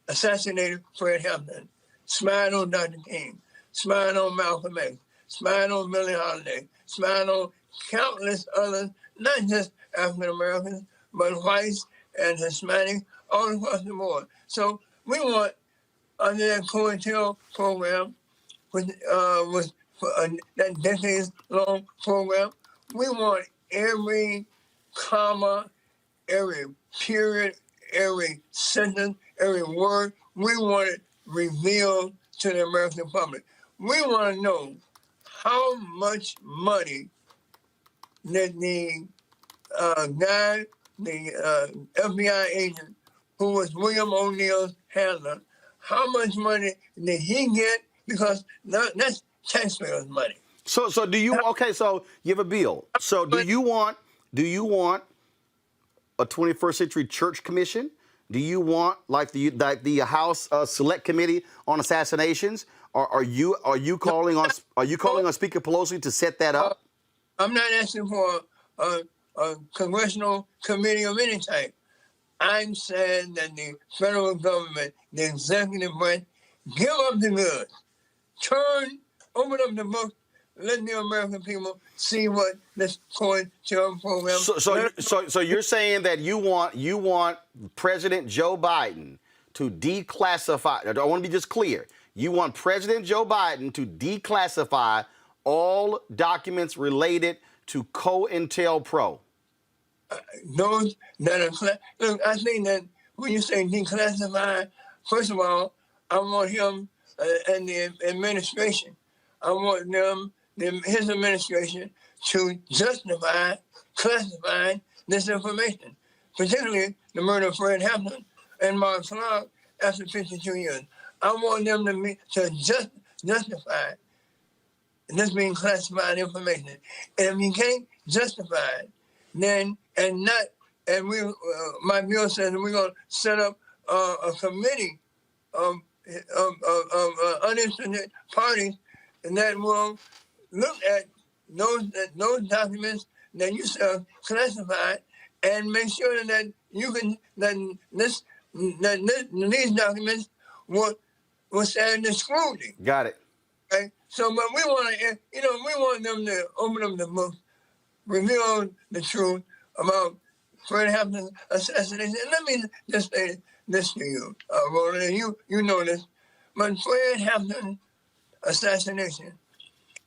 S9: assassinated Fred Hampton, spied on Dr. King, spied on Malcolm X, spied on Billie Holiday, spied on countless others, not just African Americans, but whites and Hispanics all across the board. So we want, under that COINTELPRO program, which was that decades-long program, we want every comma, every period, every sentence, every word, we want it revealed to the American public. We want to know how much money that the guy, the FBI agent, who was William O'Neill's handler, how much money did he get? Because that's taxpayers' money.
S1: So do you? Okay, so you have a bill. So do you want a 21st Century Church Commission? Do you want like the House Select Committee on Assassinations? Or are you calling on Speaker Pelosi to set that up?
S9: I'm not asking for a congressional committee of any type. I'm saying that the federal government, the executive branch, give up the goods. Open up the book, let the American people see what this COINTELPRO program.
S1: So you're saying that you want President Joe Biden to declassify. I want to be just clear. You want President Joe Biden to declassify all documents related to COINTELPRO.
S9: Those that are look, I think that when you say declassify, first of all, I want him and the administration. I want his administration to justify classifying this information, particularly the murder of Fred Hampton and Mark Clark after 52 years. I want them to justify this being classified information. And if you can't justify it, then my bill says we're going to set up a committee of uninterested parties that will look at those documents that you classified and make sure that these documents will stand the scrutiny.
S1: Got it.
S9: Right? So, but we want them to open up the book, reveal the truth about Fred Hampton's assassination. And let me just say this to you, Roland, and you know this, but Fred Hampton's assassination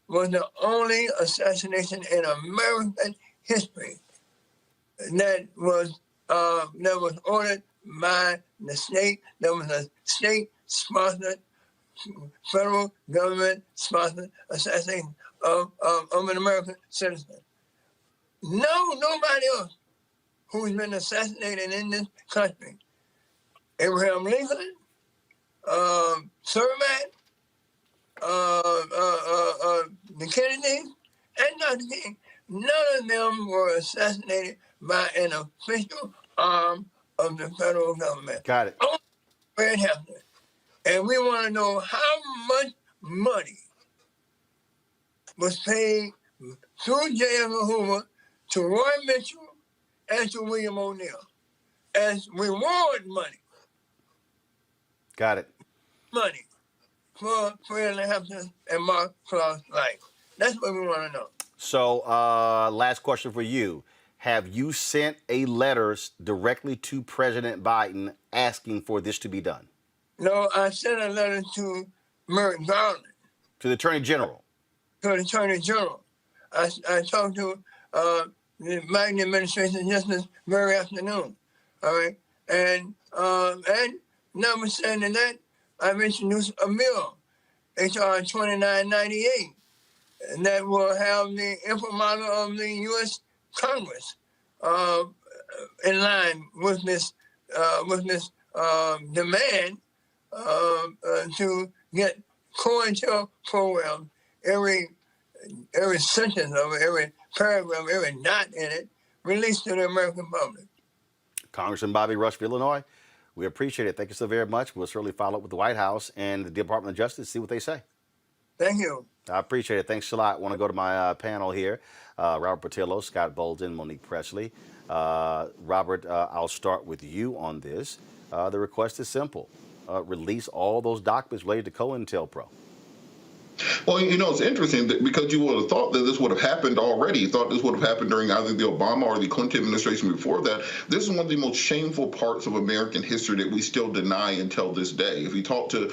S9: was the only assassination in American history that was ordered by the state. That was a state-sponsored, federal government-sponsored assassination of an American citizen. Nobody else who's been assassinated in this country, Abraham Lincoln, Surmat, the Kennedys, and Dr. King, none of them were assassinated by an official arm of the federal government.
S1: Got it.
S9: Only Fred Hampton. And we want to know how much money was paid through J. Edgar Hoover to Roy Mitchell and to William O'Neill as reward money.
S1: Got it.
S9: Money for Fred Hampton and Mark Clark's life. That's what we want to know.
S1: So, last question for you. Have you sent a letter directly to President Biden asking for this to be done?
S9: No, I sent a letter to Merrick Garland.
S1: To the Attorney General?
S9: To the Attorney General. I talked to the Biden administration just this very afternoon. All right? And notwithstanding that, I've introduced a bill, H.R. 2998, and that will have the imprimatur of the U.S. Congress in line with this demand to get COINTELPRO, every sentence of it, every paragraph, every dot in it, released to the American public.
S1: Congressman Bobby Rush of Illinois, we appreciate it. Thank you so very much. We'll certainly follow up with the White House and the Department of Justice, see what they say.
S9: Thank you.
S1: I appreciate it. Thanks a lot. I want to go to my panel here. Robert Patillo, Scott Bolden, Monique Presley. Robert, I'll start with you on this. The request is simple. Release all those documents related to COINTELPRO.
S6: Well, it's interesting because you would have thought that this would have happened already. You thought this would have happened during either the Obama or the Clinton administration before that. This is one of the most shameful parts of American history that we still deny until this day. If you talk to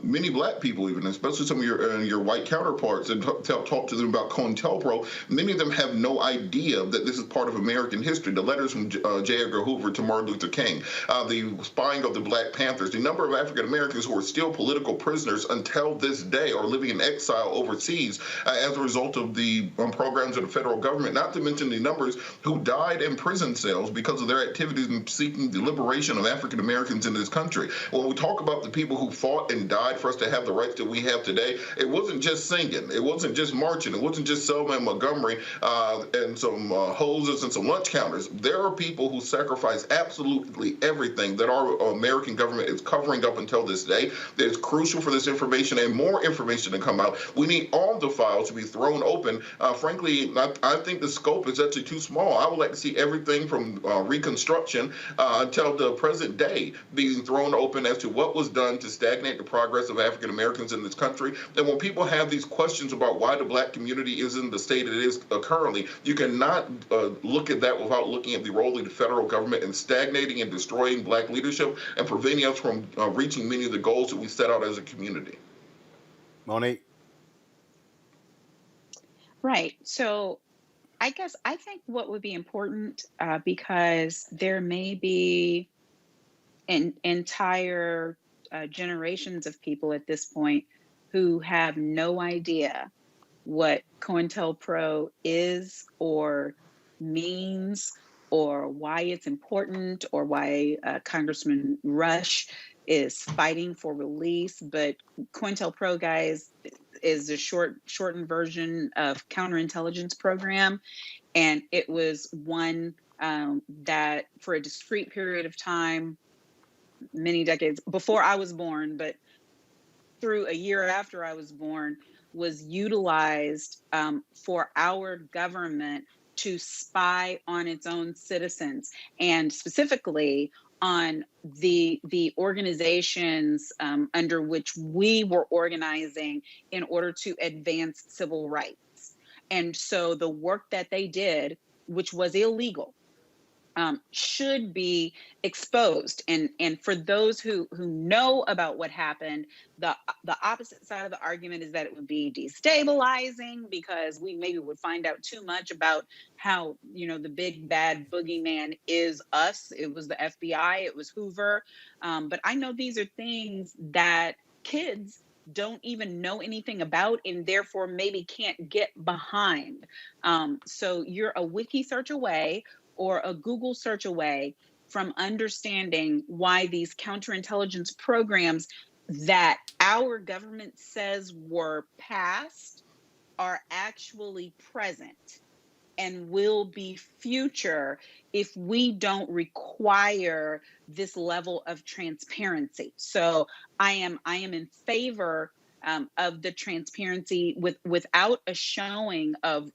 S6: many black people, even, especially some of your white counterparts, and talk to them about COINTELPRO, many of them have no idea that this is part of American history. The letters from J. Edgar Hoover to Martin Luther King, the spying of the Black Panthers, the number of African Americans who are still political prisoners until this day are living in exile overseas as a result of the programs of the federal government, not to mention the numbers who died in prison cells because of their activities in seeking the liberation of African Americans in this country. When we talk about the people who fought and died for us to have the rights that we have today, it wasn't just singing, it wasn't just marching, it wasn't just Selma and Montgomery and some hoses and some lunch counters. There are people who sacrifice absolutely everything that our American government is covering up until this day. It's crucial for this information and more information to come out. We need all the files to be thrown open. Frankly, I think the scope is actually too small. I would like to see everything from Reconstruction until the present day being thrown open as to what was done to stagnate the progress of African Americans in this country. And when people have these questions about why the black community is in the state it is currently, you cannot look at that without looking at the role of the federal government in stagnating and destroying black leadership and preventing us from reaching many of the goals that we set out as a community.
S1: Monique?
S4: Right. So I think what would be important, because there may be entire generations of people at this point who have no idea what COINTELPRO is or means or why it's important or why Congressman Rush is fighting for release. But COINTELPRO, guys, is a shortened version of counterintelligence program, and it was one that for a discrete period of time, many decades before I was born, but through a year after I was born, was utilized for our government to spy on its own citizens, and specifically on the organizations under which we were organizing in order to advance civil rights. And so the work that they did, which was illegal, should be exposed. And for those who know about what happened, the opposite side of the argument is that it would be destabilizing because we maybe would find out too much about how, the big bad boogeyman is us. It was the FBI, it was Hoover. But I know these are things that kids don't even know anything about and therefore maybe can't get behind. So you're a wiki search away or a Google search away from understanding why these counterintelligence programs that our government says were past are actually present and will be future if we don't require this level of transparency. So I am in favor of the transparency without a showing of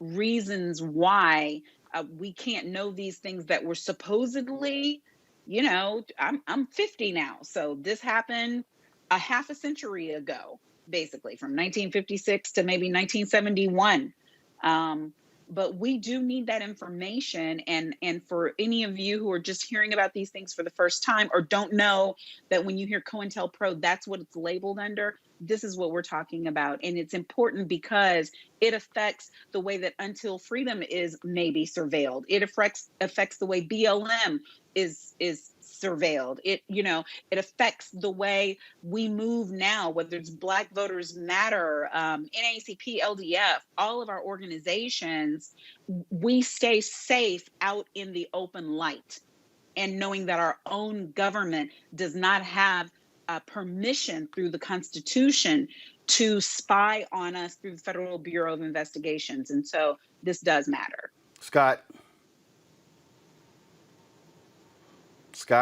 S4: reasons why we can't know these things that were supposedly, I'm 50 now. So this happened a half a century ago, basically from 1956 to maybe 1971. But we do need that information. And for any of you who are just hearing about these things for the first time or don't know that when you hear COINTELPRO, that's what it's labeled under. This is what we're talking about. And it's important because it affects the way that Until Freedom is maybe surveilled. It affects the way BLM is surveilled. It affects the way we move now, whether it's Black Voters Matter, NAACP, LDF, all of our organizations, we stay safe out in the open light and knowing that our own government does not have permission through the Constitution to spy on us through the Federal Bureau of Investigations. And so this does matter.
S1: Scott?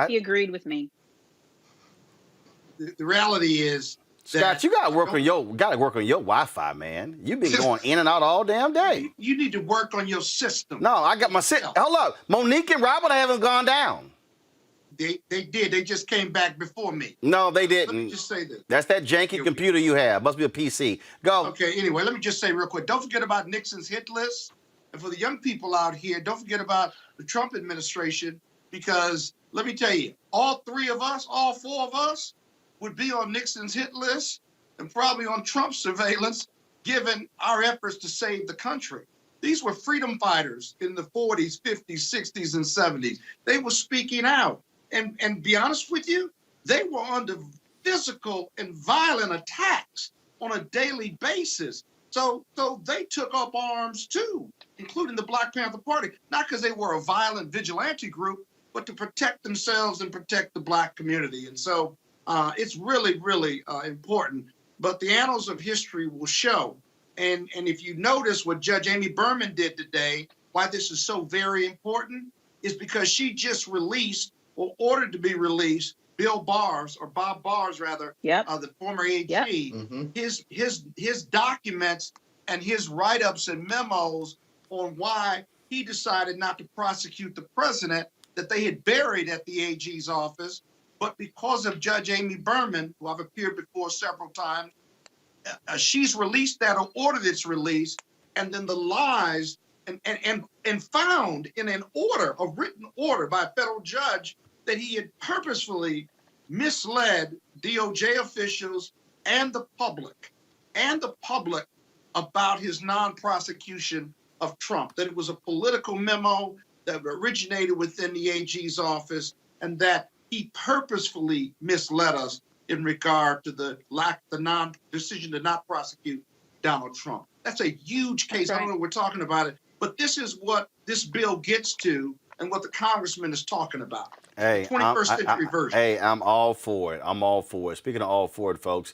S4: He agreed with me.
S5: The reality is,
S1: Scott, you gotta work on your Wi-Fi, man. You've been going in and out all damn day.
S5: You need to work on your system.
S1: No, I got my system. Hold up, Monique and Robert haven't gone down.
S5: They did. They just came back before me.
S1: No, they didn't.
S5: Let me just say this.
S1: That's that janky computer you have. Must be a PC. Go.
S5: Okay, anyway, let me just say real quick. Don't forget about Nixon's hit list. And for the young people out here, don't forget about the Trump administration, because let me tell you, all four of us would be on Nixon's hit list and probably on Trump's surveillance, given our efforts to save the country. These were freedom fighters in the 40s, 50s, 60s, and 70s. They were speaking out. And be honest with you, they were under physical and violent attacks on a daily basis. So they took up arms too, including the Black Panther Party, not because they were a violent vigilante group, but to protect themselves and protect the Black community. And so it's really, really important. But the annals of history will show. And if you notice what Judge Amy Berman did today, why this is so very important, is because she just released or ordered to be released Bob Barrs, rather, the former AG, his documents and his write-ups and memos on why he decided not to prosecute the president that they had buried at the AG's office, but because of Judge Amy Berman, who I've appeared before several times, she's released that or ordered its release, and then the lies and found in an order, a written order by a federal judge, that he had purposefully misled DOJ officials and the public about his non-prosecution of Trump, that it was a political memo that originated within the AG's office, and that he purposefully misled us in regard to the decision to not prosecute Donald Trump. That's a huge case. I don't know if we're talking about it, but this is what this bill gets to and what the congressman is talking about.
S1: Hey,
S5: 21st century version.
S1: Hey, I'm all for it. I'm all for it. Speaking of all for it, folks,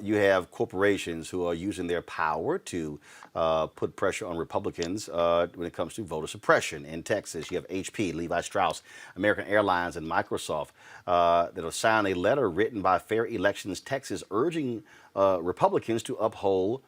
S1: you have corporations who are using their power to put pressure on Republicans when it comes to voter suppression. In Texas, you have HP, Levi Strauss, American Airlines, and Microsoft that'll sign a letter written by Fair Elections Texas urging Republicans to uphold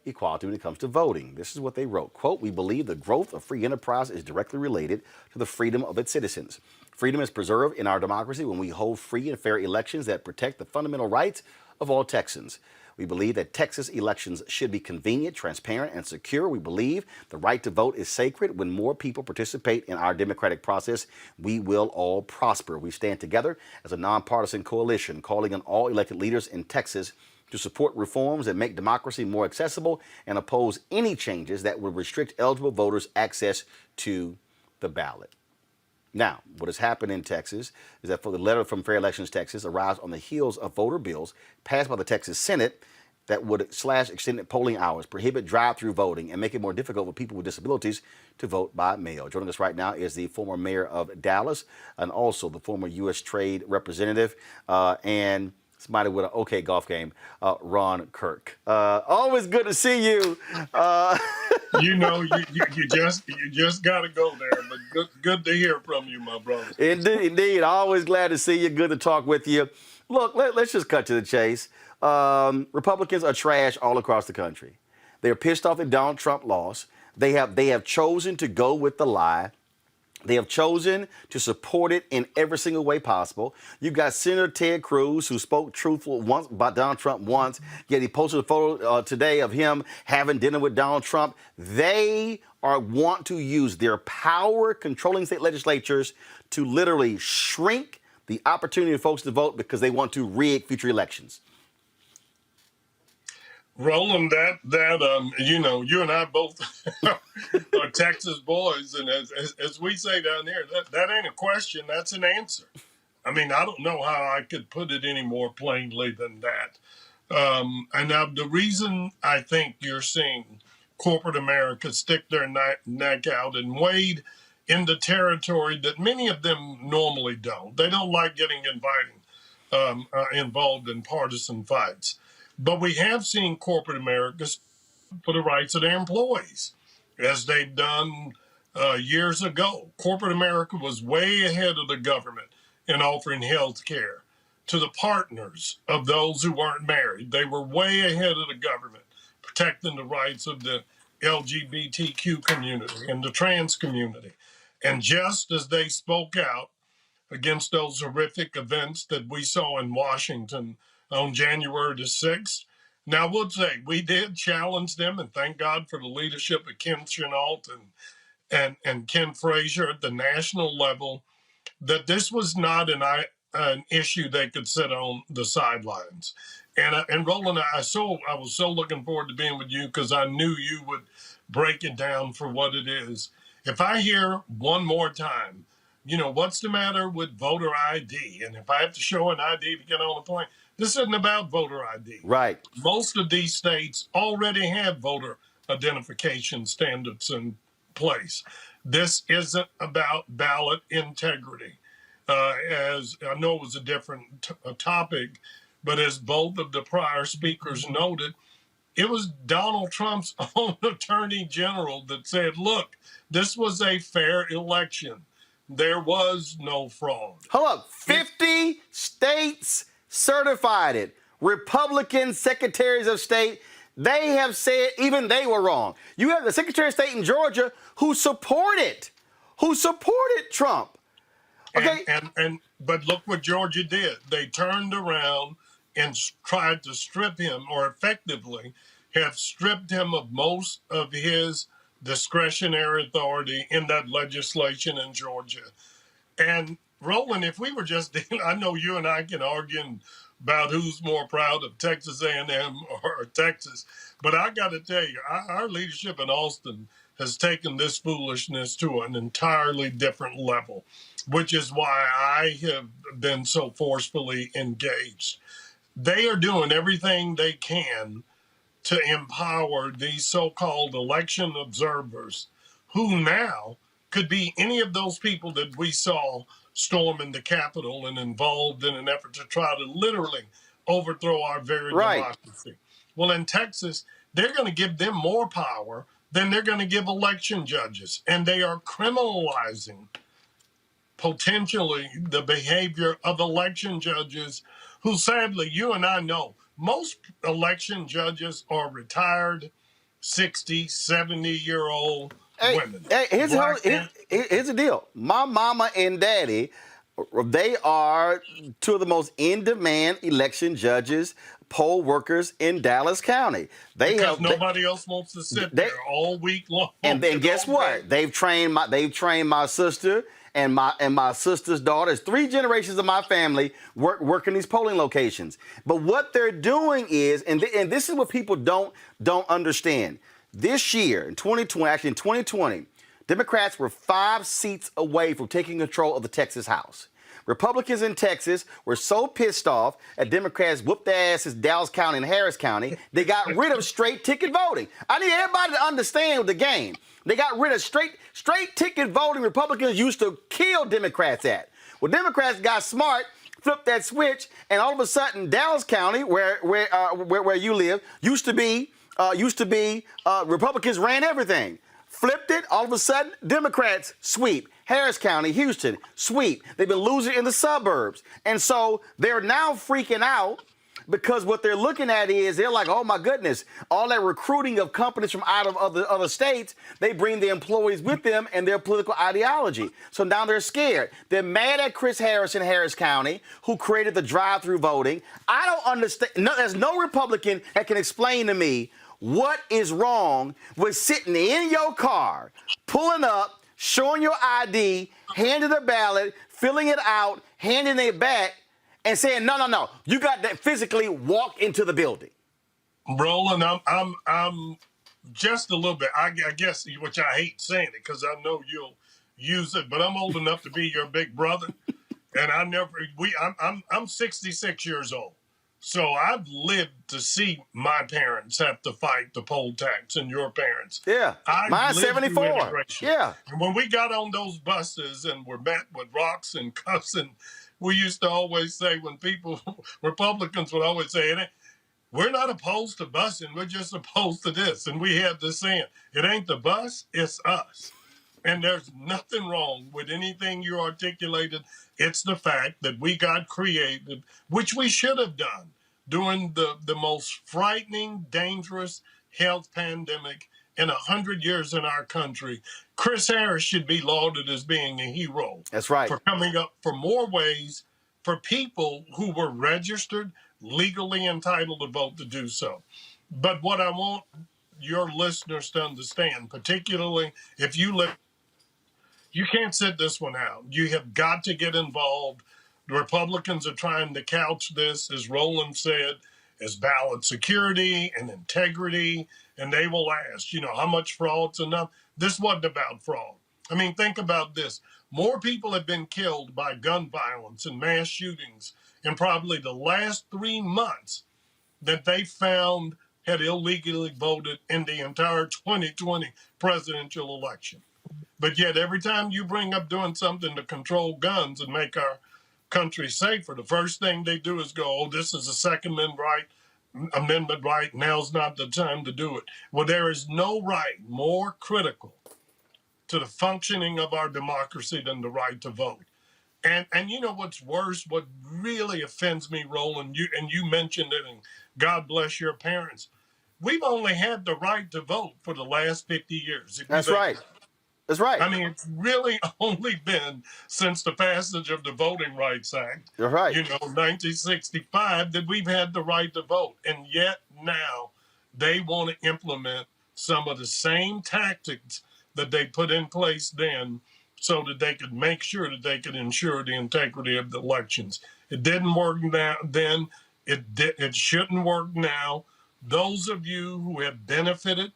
S1: equality when it comes to voting. This is what they wrote. Quote, "We believe the growth of free enterprise is directly related to the freedom of its citizens. Freedom is preserved in our democracy when we hold free and fair elections that protect the fundamental rights of all Texans. We believe that Texas elections should be convenient, transparent, and secure. We believe the right to vote is sacred. When more people participate in our democratic process, we will all prosper. We stand together as a nonpartisan coalition, calling on all elected leaders in Texas to support reforms that make democracy more accessible and oppose any changes that would restrict eligible voters' access to the ballot." Now, what has happened in Texas is that for the letter from Fair Elections Texas arrives on the heels of voter bills passed by the Texas Senate that would slash extended polling hours, prohibit drive-through voting, and make it more difficult for people with disabilities to vote by mail. Joining us right now is the former mayor of Dallas and also the former U.S. Trade Representative and somebody with an okay golf game, Ron Kirk. Always good to see you.
S10: You know, you just got to go there, but good to hear from you, my brother.
S1: Indeed. Always glad to see you. Good to talk with you. Look, let's just cut to the chase. Republicans are trash all across the country. They're pissed off that Donald Trump lost. They have chosen to go with the lie. They have chosen to support it in every single way possible. You've got Senator Ted Cruz, who spoke truthful once about Donald Trump once, yet he posted a photo today of him having dinner with Donald Trump. They want to use their power controlling state legislatures to literally shrink the opportunity of folks to vote because they want to rig future elections.
S10: Roland, you know, you and I both are Texas boys, and as we say down here, that ain't a question, that's an answer. I mean, I don't know how I could put it any more plainly than that. And now the reason I think you're seeing corporate America stick their neck out and wade into territory that many of them normally don't. They don't like getting involved in partisan fights. But we have seen corporate America for the rights of their employees, as they've done years ago. Corporate America was way ahead of the government in offering health care to the partners of those who weren't married. They were way ahead of the government, protecting the rights of the LGBTQ community and the trans community. And just as they spoke out against those horrific events that we saw in Washington on January the 6th. Now, we'll say we did challenge them, and thank God for the leadership of Ken Chenault and Ken Frazier at the national level, that this was not an issue they could sit on the sidelines. And Roland, I was so looking forward to being with you because I knew you would break it down for what it is. If I hear one more time, you know, what's the matter with voter ID? And if I have to show an ID to get on a plane, this isn't about voter ID.
S1: Right.
S10: Most of these states already have voter identification standards in place. This isn't about ballot integrity. As I know it was a different topic, but as both of the prior speakers noted, it was Donald Trump's own attorney general that said, look, this was a fair election. There was no fraud.
S1: Hold up. 50 states certified it. Republican secretaries of state, they have said even they were wrong. You have the Secretary of State in Georgia who supported Trump. Okay.
S10: But look what Georgia did. They turned around and tried to strip him, or effectively have stripped him of most of his discretionary authority in that legislation in Georgia. And Roland, if we were just, I know you and I can argue about who's more proud of Texas A&M or Texas, but I got to tell you, our leadership in Austin has taken this foolishness to an entirely different level, which is why I have been so forcefully engaged. They are doing everything they can to empower these so-called election observers who now could be any of those people that we saw storming the Capitol and involved in an effort to try to literally overthrow our very democracy. Well, in Texas, they're going to give them more power than they're going to give election judges. And they are criminalizing potentially the behavior of election judges who, sadly, you and I know, most election judges are retired 60, 70-year-old women.
S1: Hey, here's the deal. My mama and daddy, they are two of the most in-demand election judges, poll workers in Dallas County.
S10: Because nobody else wants to sit there all week long.
S1: And then guess what? They've trained my sister and my sister's daughters. 3 generations of my family work in these polling locations. But what they're doing is, and this is what people don't understand. This year, in 2020, Democrats were 5 seats away from taking control of the Texas House. Republicans in Texas were so pissed off at Democrats whooped their asses in Dallas County and Harris County, they got rid of straight ticket voting. I need everybody to understand the game. They got rid of straight ticket voting. Republicans used to kill Democrats at. Well, Democrats got smart, flipped that switch, and all of a sudden, Dallas County, where you live, used to be Republicans ran everything. Flipped it, all of a sudden, Democrats sweep. Harris County, Houston, sweep. They've been losing in the suburbs. And so they're now freaking out because what they're looking at is they're like, oh my goodness, all that recruiting of companies from out of other states, they bring the employees with them and their political ideology. So now they're scared. They're mad at Chris Harris in Harris County, who created the drive-through voting. I don't understand. No, there's no Republican that can explain to me what is wrong with sitting in your car, pulling up, showing your ID, handing the ballot, filling it out, handing it back, and saying, no, you got to physically walk into the building.
S10: Roland, I'm just a little bit, I guess, which I hate saying it because I know you'll use it, but I'm old enough to be your big brother, and I'm 66 years old. So I've lived to see my parents have to fight the poll tax and your parents.
S1: Yeah, mine's 74. Yeah.
S10: And when we got on those buses and were met with rocks and cuffs, and we used to always say, when Republicans would always say, we're not opposed to busing, we're just opposed to this. And we had this saying, it ain't the bus, it's us. And there's nothing wrong with anything you articulated. It's the fact that we got creative, which we should have done during the most frightening, dangerous health pandemic in 100 years in our country. Chris Harris should be lauded as being a hero.
S1: That's right.
S10: For coming up for more ways for people who were registered, legally entitled to vote, to do so. But what I want your listeners to understand, particularly if you live, you can't sit this one out. You have got to get involved. The Republicans are trying to couch this, as Roland said, as ballot security and integrity. And they will ask, how much fraud's enough? This wasn't about fraud. I mean, think about this. More people have been killed by gun violence and mass shootings in probably the last 3 months that they found had illegally voted in the entire 2020 presidential election. But yet every time you bring up doing something to control guns and make our country safer, the first thing they do is go, oh, this is a Second Amendment right. Now's not the time to do it. Well, there is no right more critical to the functioning of our democracy than the right to vote. And you know what's worse, what really offends me, Roland, you mentioned it, and God bless your parents. We've only had the right to vote for the last 50 years.
S1: That's right. That's right.
S10: I mean, it's really only been since the passage of the Voting Rights Act,
S1: You're right.
S10: 1965, that we've had the right to vote. And yet now they want to implement some of the same tactics that they put in place then so that they could make sure that they could ensure the integrity of the elections. It didn't work then. It shouldn't work now. Those of you who have benefited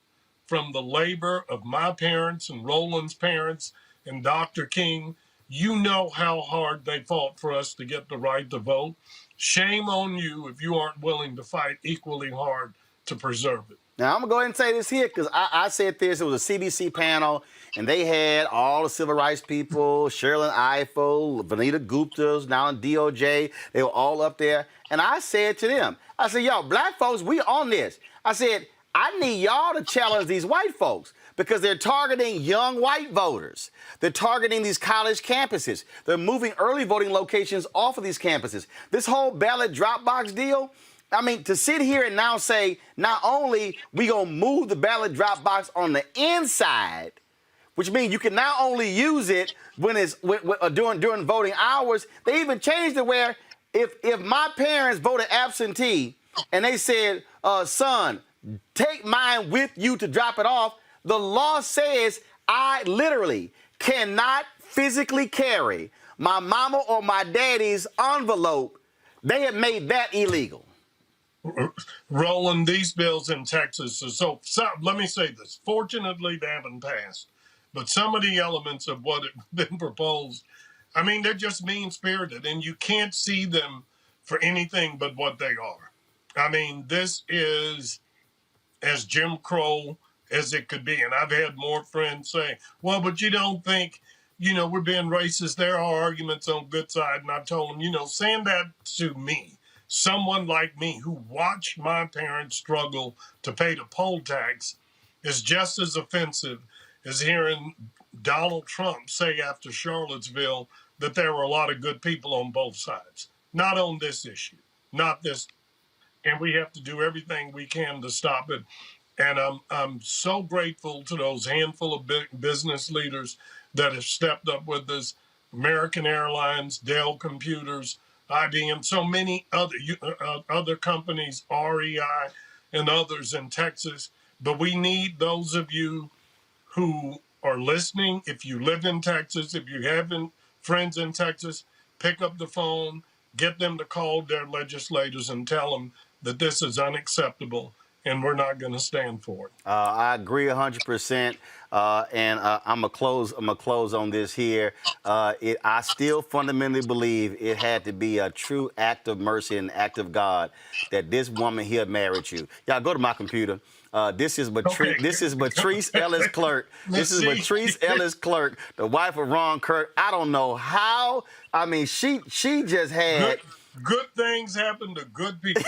S10: from the labor of my parents and Roland's parents and Dr. King, you know how hard they fought for us to get the right to vote. Shame on you if you aren't willing to fight equally hard to preserve it.
S1: Now, I'm going to go ahead and say this here because I said this. It was a CBC panel, and they had all the civil rights people, Sherlyn Ifill, Vanita Gupta's now in DOJ. They were all up there. And I said to them, I said, yo, black folks, we on this. I said, I need y'all to challenge these white folks because they're targeting young white voters. They're targeting these college campuses. They're moving early voting locations off of these campuses. This whole ballot drop box deal, I mean, to sit here and now say, not only we gonna move the ballot drop box on the inside, which means you can not only use it when it's during voting hours. They even changed it where if my parents voted absentee and they said, son, take mine with you to drop it off, the law says I literally cannot physically carry my mama or my daddy's envelope. They have made that illegal.
S10: Roland, these bills in Texas are so let me say this. Fortunately, they haven't passed. But some of the elements of what has been proposed, I mean, they're just mean-spirited, and you can't see them for anything but what they are. I mean, this is as Jim Crow as it could be. And I've had more friends say, well, but you don't think, we're being racist. There are arguments on good side. And I told them, saying that to me, someone like me who watched my parents struggle to pay the poll tax is just as offensive as hearing Donald Trump say after Charlottesville that there were a lot of good people on both sides. Not on this issue, not this. And we have to do everything we can to stop it. And I'm so grateful to those handful of business leaders that have stepped up with us. American Airlines, Dell Computers, IBM, so many other companies, REI, and others in Texas. But we need those of you who are listening. If you live in Texas, if you have friends in Texas, pick up the phone, get them to call their legislators and tell them that this is unacceptable and we're not going to stand for it.
S1: I agree 100%. And I'm gonna close on this here. I still fundamentally believe it had to be a true act of mercy and act of God that this woman here married you. Y'all go to my computer. This is Matrice Ellis Clerk. This is Matrice Ellis Clerk, the wife of Ron Kirk. I don't know how. I mean, she just had
S10: good things happen to good people.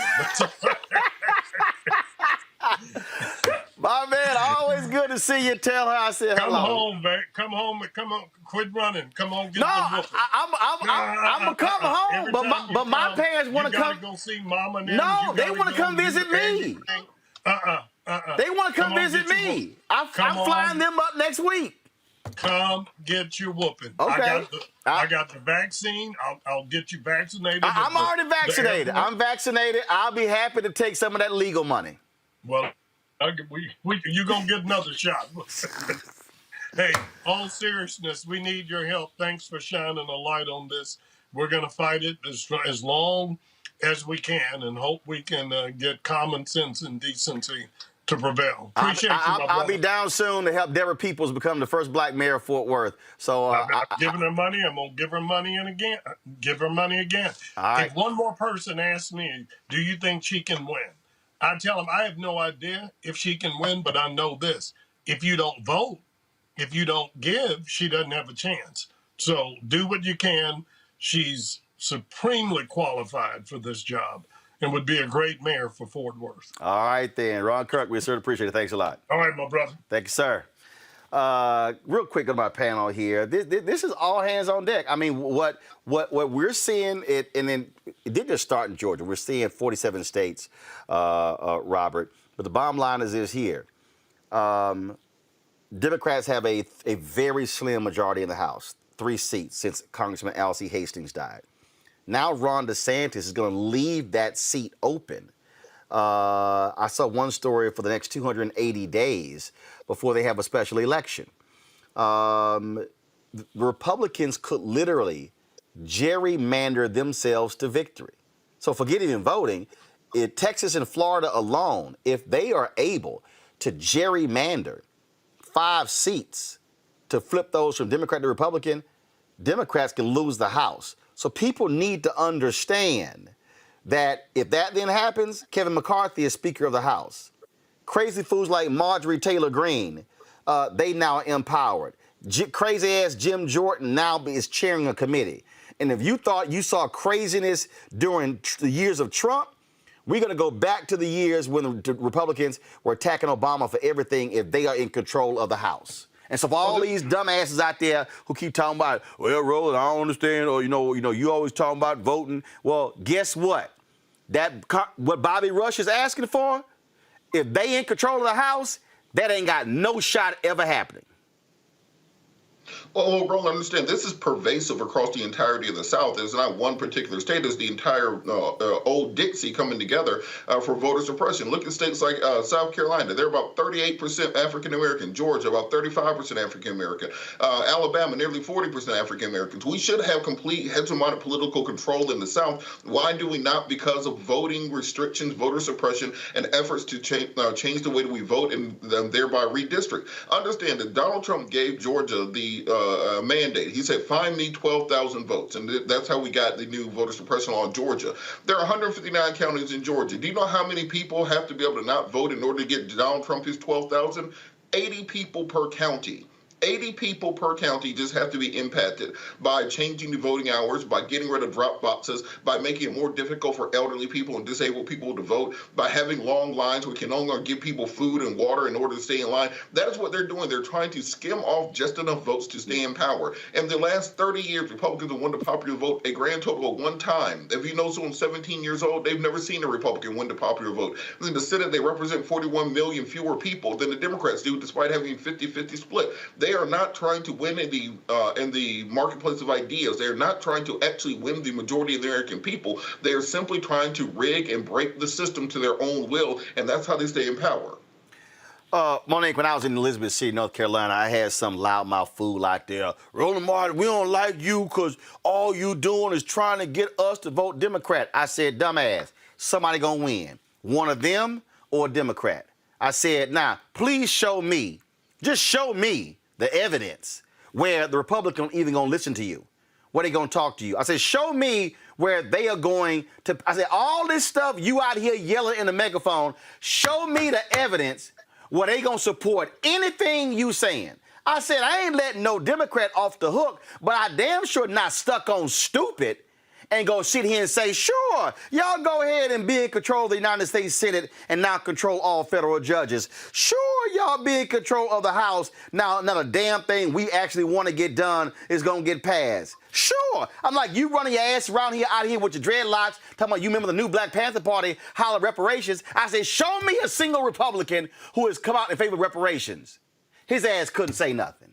S1: My man, always good to see you. Tell her I said hello.
S10: Come home, man. Come home. Come on. Quit running. Come on. Get
S1: no,
S10: the whooping.
S1: I'm gonna come home, but my parents want to come.
S10: Go see mama.
S1: No, they want to come visit me. They want to come visit me. I'm flying them up next week.
S10: Come get your whooping.
S1: Okay.
S10: I got the vaccine. I'll get you vaccinated.
S1: I'm already vaccinated. I'm vaccinated. I'll be happy to take some of that legal money.
S10: Well, you're going to get another shot. Hey, all seriousness, we need your help. Thanks for shining a light on this. We're going to fight it as long as we can and hope we can get common sense and decency to prevail. Appreciate you, my brother. I'll
S1: be down soon to help Deborah Peoples become the first black mayor of Fort Worth. So
S10: I'm giving her money. I'm going to give her money again. Give her money again.
S1: All right.
S10: If one more person asks me, do you think she can win? I tell them I have no idea if she can win, but I know this. If you don't vote, if you don't give, she doesn't have a chance. So do what you can. She's supremely qualified for this job and would be a great mayor for Fort Worth.
S1: All right, then. Ron Kirk, we certainly appreciate it. Thanks a lot.
S10: All right, my brother.
S1: Thank you, sir. Real quick on my panel here. This is all hands on deck. I mean, what we're seeing, and then it did just start in Georgia. We're seeing 47 states, Robert. But the bottom line is this here. Democrats have a very slim majority in the House, 3 seats since Congressman Alcee Hastings died. Now Ron DeSantis is going to leave that seat open. I saw one story for the next 280 days before they have a special election. Republicans could literally gerrymander themselves to victory. So forget even voting. In Texas and Florida alone, if they are able to gerrymander 5 seats to flip those from Democrat to Republican, Democrats can lose the House. So people need to understand that if that then happens, Kevin McCarthy is Speaker of the House. Crazy fools like Marjorie Taylor Greene, they now empowered. Crazy-ass Jim Jordan now is chairing a committee. And if you thought you saw craziness during the years of Trump, we're going to go back to the years when the Republicans were attacking Obama for everything if they are in control of the House. And so for all these dumbasses out there who keep talking about, well, Roland, I don't understand, or, you always talking about voting. Well, guess what? What Bobby Rush is asking for, if they in control of the House, that ain't got no shot ever happening.
S6: Well, Roland, understand, this is pervasive across the entirety of the South. It's not one particular state. It's the entire old Dixie coming together for voter suppression. Look at states like South Carolina. They're about 38% African-American. Georgia, about 35% African-American. Alabama, nearly 40% African-Americans. We should have complete hegemonic political control in the South. Why do we not? Because of voting restrictions, voter suppression, and efforts to change the way that we vote and thereby redistrict. Understand that Donald Trump gave Georgia the mandate. He said, find me 12,000 votes. And that's how we got the new voter suppression law in Georgia. There are 159 counties in Georgia. Do you know how many people have to be able to not vote in order to get Donald Trump his 12,000? 80 people per county. 80 people per county just have to be impacted by changing the voting hours, by getting rid of drop boxes, by making it more difficult for elderly people and disabled people to vote, by having long lines where we can no longer give people food and water in order to stay in line. That is what they're doing. They're trying to skim off just enough votes to stay in power. In the last 30 years, Republicans have won the popular vote a grand total of one time. If you know someone 17 years old, they've never seen a Republican win the popular vote. In the Senate, they represent 41 million fewer people than the Democrats do, despite having a 50-50 split. They are not trying to win in the marketplace of ideas. They are not trying to actually win the majority of the American people. They are simply trying to rig and break the system to their own will, and that's how they stay in power.
S1: Monique, when I was in Elizabeth City, North Carolina, I had some loudmouth fool out there. Roland Martin, we don't like you because all you doing is trying to get us to vote Democrat. I said, dumbass, somebody gonna win. One of them or a Democrat. I said, now, please show me, just show me the evidence where the Republican even gonna listen to you, where they gonna talk to you. I said, show me where they are going to, I said, all this stuff you out here yelling in the megaphone, show me the evidence where they gonna support anything you saying. I said, I ain't letting no Democrat off the hook, but I damn sure not stuck on stupid and go sit here and say, sure, y'all go ahead and be in control of the United States Senate and now control all federal judges. Sure, y'all be in control of the House. Now, not a damn thing we actually want to get done is going to get passed. Sure. I'm like, you running your ass around here, out here with your dreadlocks, talking about you remember the new Black Panther Party, holler reparations. I said, show me a single Republican who has come out in favor of reparations. His ass couldn't say nothing.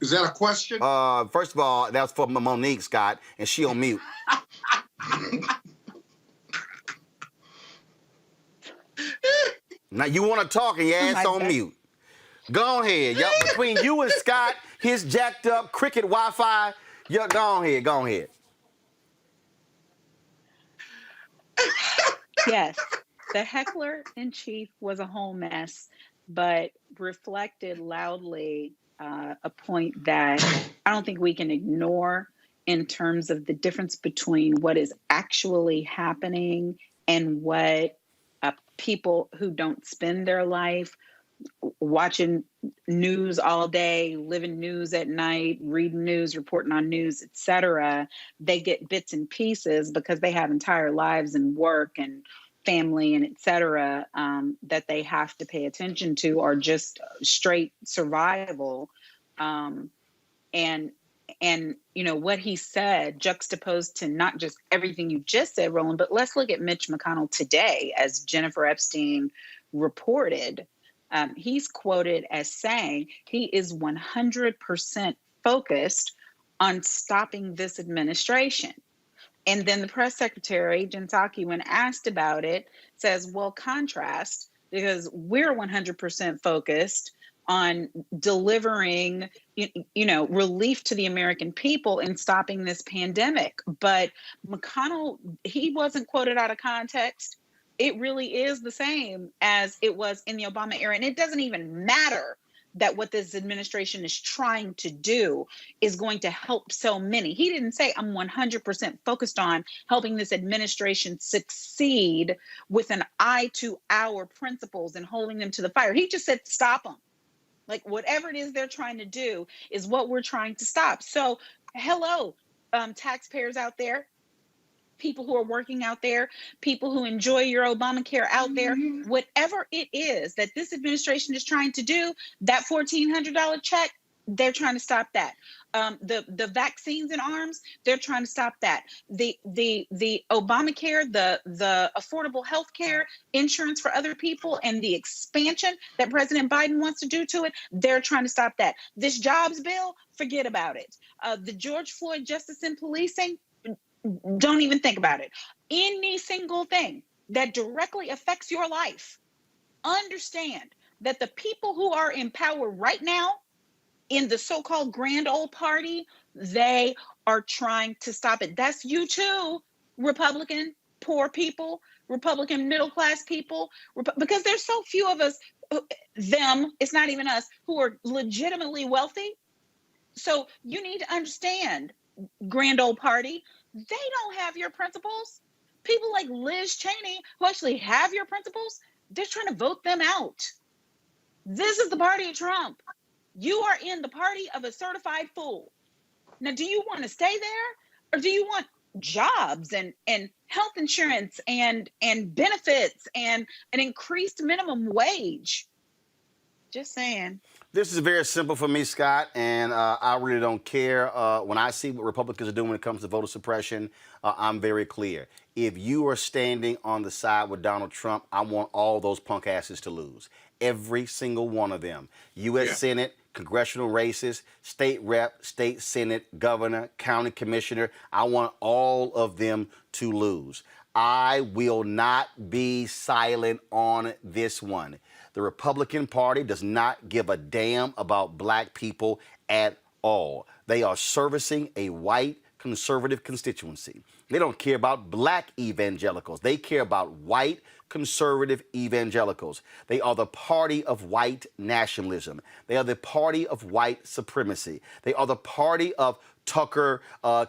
S5: Is that a question?
S1: First of all, that was for Monique, Scott, and she on mute. Now you want to talk and your ass on mute. Go ahead. Y'all, between you and Scott, his jacked up cricket Wi-Fi, y'all go ahead, go ahead.
S4: Yes, the heckler in chief was a whole mess, but reflected loudly a point that I don't think we can ignore in terms of the difference between what is actually happening and what people who don't spend their life watching news all day, living news at night, reading news, reporting on news, etc. They get bits and pieces because they have entire lives and work and family and etc. That they have to pay attention to, or just straight survival. And you know what he said, juxtaposed to not just everything you just said, Roland, but let's look at Mitch McConnell today, as Jennifer Epstein reported. He's quoted as saying he is 100% focused on stopping this administration. And then the press secretary, Jen Psaki, when asked about it, says, well, contrast, because we're 100% focused on delivering, relief to the American people and stopping this pandemic. But McConnell, he wasn't quoted out of context. It really is the same as it was in the Obama era. And it doesn't even matter that what this administration is trying to do is going to help so many. He didn't say, I'm 100% focused on helping this administration succeed with an eye to our principles and holding them to the fire. He just said, stop them. Like, whatever it is they're trying to do is what we're trying to stop. So, hello, taxpayers out there, people who are working out there, people who enjoy your Obamacare out there, whatever it is that this administration is trying to do, that $1,400 check, they're trying to stop that. The vaccines in arms, they're trying to stop that. The Obamacare, the affordable health care, insurance for other people, and the expansion that President Biden wants to do to it, they're trying to stop that. This jobs bill, forget about it. The George Floyd justice in policing, don't even think about it. Any single thing that directly affects your life, understand that the people who are in power right now in the so-called grand old party, they are trying to stop it. That's you too, Republican poor people, Republican middle-class people, because there's so few of us, it's not even us, who are legitimately wealthy. So you need to understand, grand old party, they don't have your principles. People like Liz Cheney, who actually have your principles, they're trying to vote them out. This is the party of Trump. You are in the party of a certified fool. Now, do you want to stay there, or do you want jobs and health insurance and benefits and an increased minimum wage? Just saying.
S1: This is very simple for me, Scott, and I really don't care. When I see what Republicans are doing when it comes to voter suppression, I'm very clear. If you are standing on the side with Donald Trump, I want all those punk asses to lose. Every single one of them. U.S. Senate, congressional races, state rep, state senate, governor, county commissioner. I want all of them to lose. I will not be silent on this one. The Republican Party does not give a damn about black people at all. They are servicing a white conservative constituency. They don't care about black evangelicals. They care about white conservative evangelicals. They are the party of white nationalism. They are the party of white supremacy. They are the party of Tucker,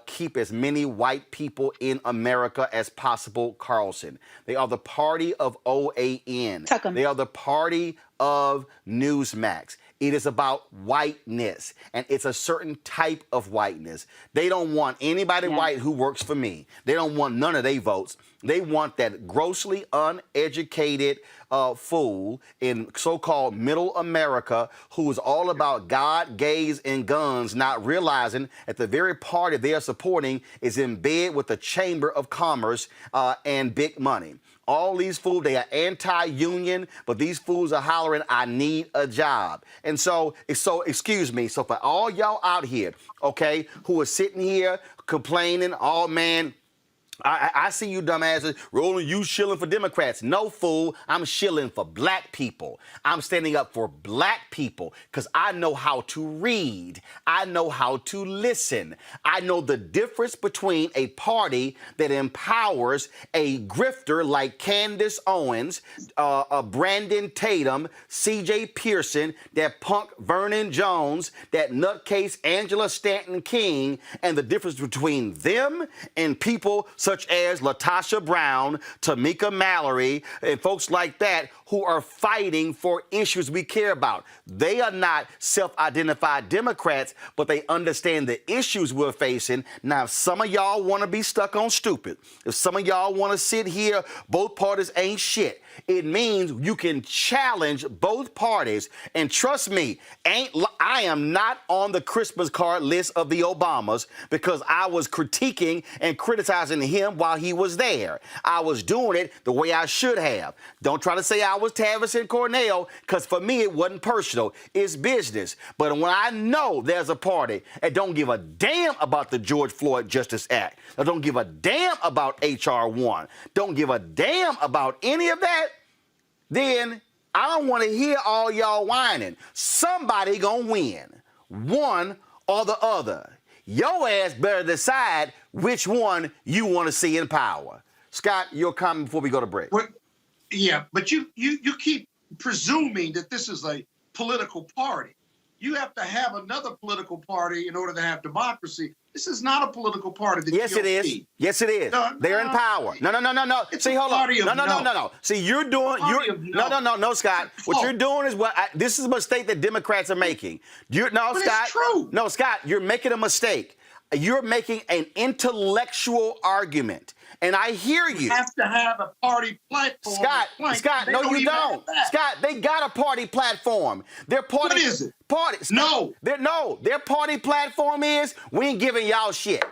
S1: keep as many white people in America as possible, Carlson. They are the party of OAN. They are the party of Newsmax. It is about whiteness, and it's a certain type of whiteness. They don't want anybody white who works for me. They don't want none of their votes. They want that grossly uneducated fool in so-called middle America who is all about God, gays, and guns, not realizing that the very party they are supporting is in bed with the Chamber of Commerce and big money. All these fools, they are anti-union, but these fools are hollering, I need a job. And so excuse me, so for all y'all out here, okay, who are sitting here complaining, oh man, I see you dumbasses, Roland, you shilling for Democrats. No, fool, I'm shilling for black people. I'm standing up for black people because I know how to read. I know how to listen. I know the difference between a party that empowers a grifter like Candace Owens, Brandon Tatum, C.J. Pearson, that punk Vernon Jones, that nutcase Angela Stanton King, and the difference between them and people such as Latasha Brown, Tamika Mallory, and folks like that who are fighting for issues we care about. They are not self-identified Democrats, but they understand the issues we're facing. Now, if some of y'all want to be stuck on stupid, if some of y'all want to sit here, both parties ain't shit, it means you can challenge both parties. And trust me, I am not on the Christmas card list of the Obamas because I was critiquing and criticizing him while he was there. I was doing it the way I should have. Don't try to say I was Tavis and Cornell, because for me it wasn't personal. It's business. But when I know there's a party that don't give a damn about the George Floyd Justice Act, that don't give a damn about H.R. 1, don't give a damn about any of that, then I don't want to hear all y'all whining. Somebody gonna win, one or the other. Your ass better decide which one you want to see in power. Scott, your comment before we go to break.
S5: But you keep presuming that this is a political party. You have to have another political party in order to have democracy. This is not a political party. The
S1: Yes, it is.
S5: GOP.
S1: Yes, it is.
S5: No,
S1: They're in power. No.
S5: It's
S1: See,
S5: a
S1: hold on.
S5: party of
S1: No. See, you're doing. No, Scott. What you're doing is this is a mistake that Democrats are making.
S5: But
S1: Scott.
S5: it's true.
S1: No, Scott. You're making a mistake. You're making an intellectual argument. And I hear you.
S5: You have to have a party platform.
S1: Scott, no, you don't. Scott, they got a party platform. Their party.
S5: What is it?
S1: Party. Scott, their party platform is we ain't giving y'all shit.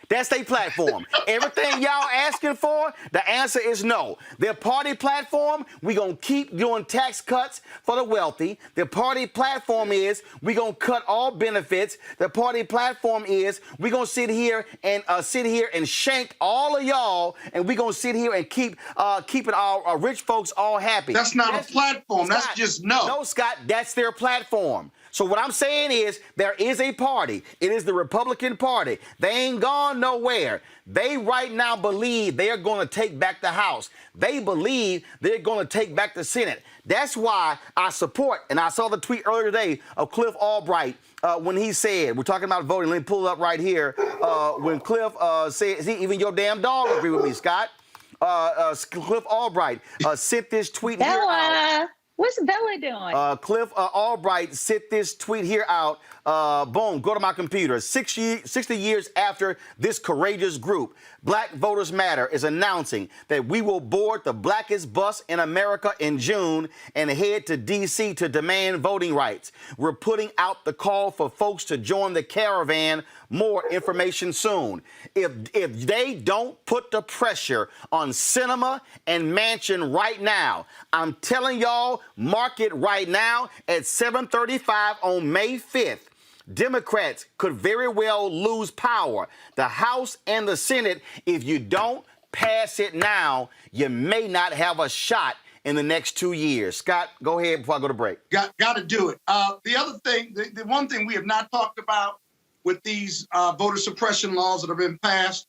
S1: That's their platform. Everything y'all asking for, the answer is no. Their party platform, we going to keep doing tax cuts for the wealthy. Their party platform is we going to cut all benefits. The party platform is we going to sit here and shank all of y'all, and we going to sit here and keep keeping our rich folks all happy.
S5: That's not a platform.
S1: Scott,
S5: that's just no.
S1: No, Scott, that's their platform. So what I'm saying is there is a party. It is the Republican Party. They ain't gone nowhere. They right now believe they are going to take back the House. They believe they're going to take back the Senate. That's why I support, and I saw the tweet earlier today of Cliff Albright when he said, we're talking about voting, let me pull it up right here, when Cliff said, see, even your damn dog agree with me, Scott. Cliff Albright sent this tweet here out.
S11: What's Bella doing?
S1: Cliff Albright sent this tweet here out. Boom, go to my computer. 60 years after this courageous group, Black Voters Matter is announcing that we will board the blackest bus in America in June and head to D.C. to demand voting rights. We're putting out the call for folks to join the caravan. More information soon. If they don't put the pressure on Sinema and Manchin right now, I'm telling y'all, mark it right now at 7:35 on May 5th. Democrats could very well lose power, the House and the Senate. If you don't pass it now, you may not have a shot in the next 2 years. Scott, go ahead before I go to break.
S5: Got to do it. The other thing, the one thing we have not talked about with these voter suppression laws that have been passed,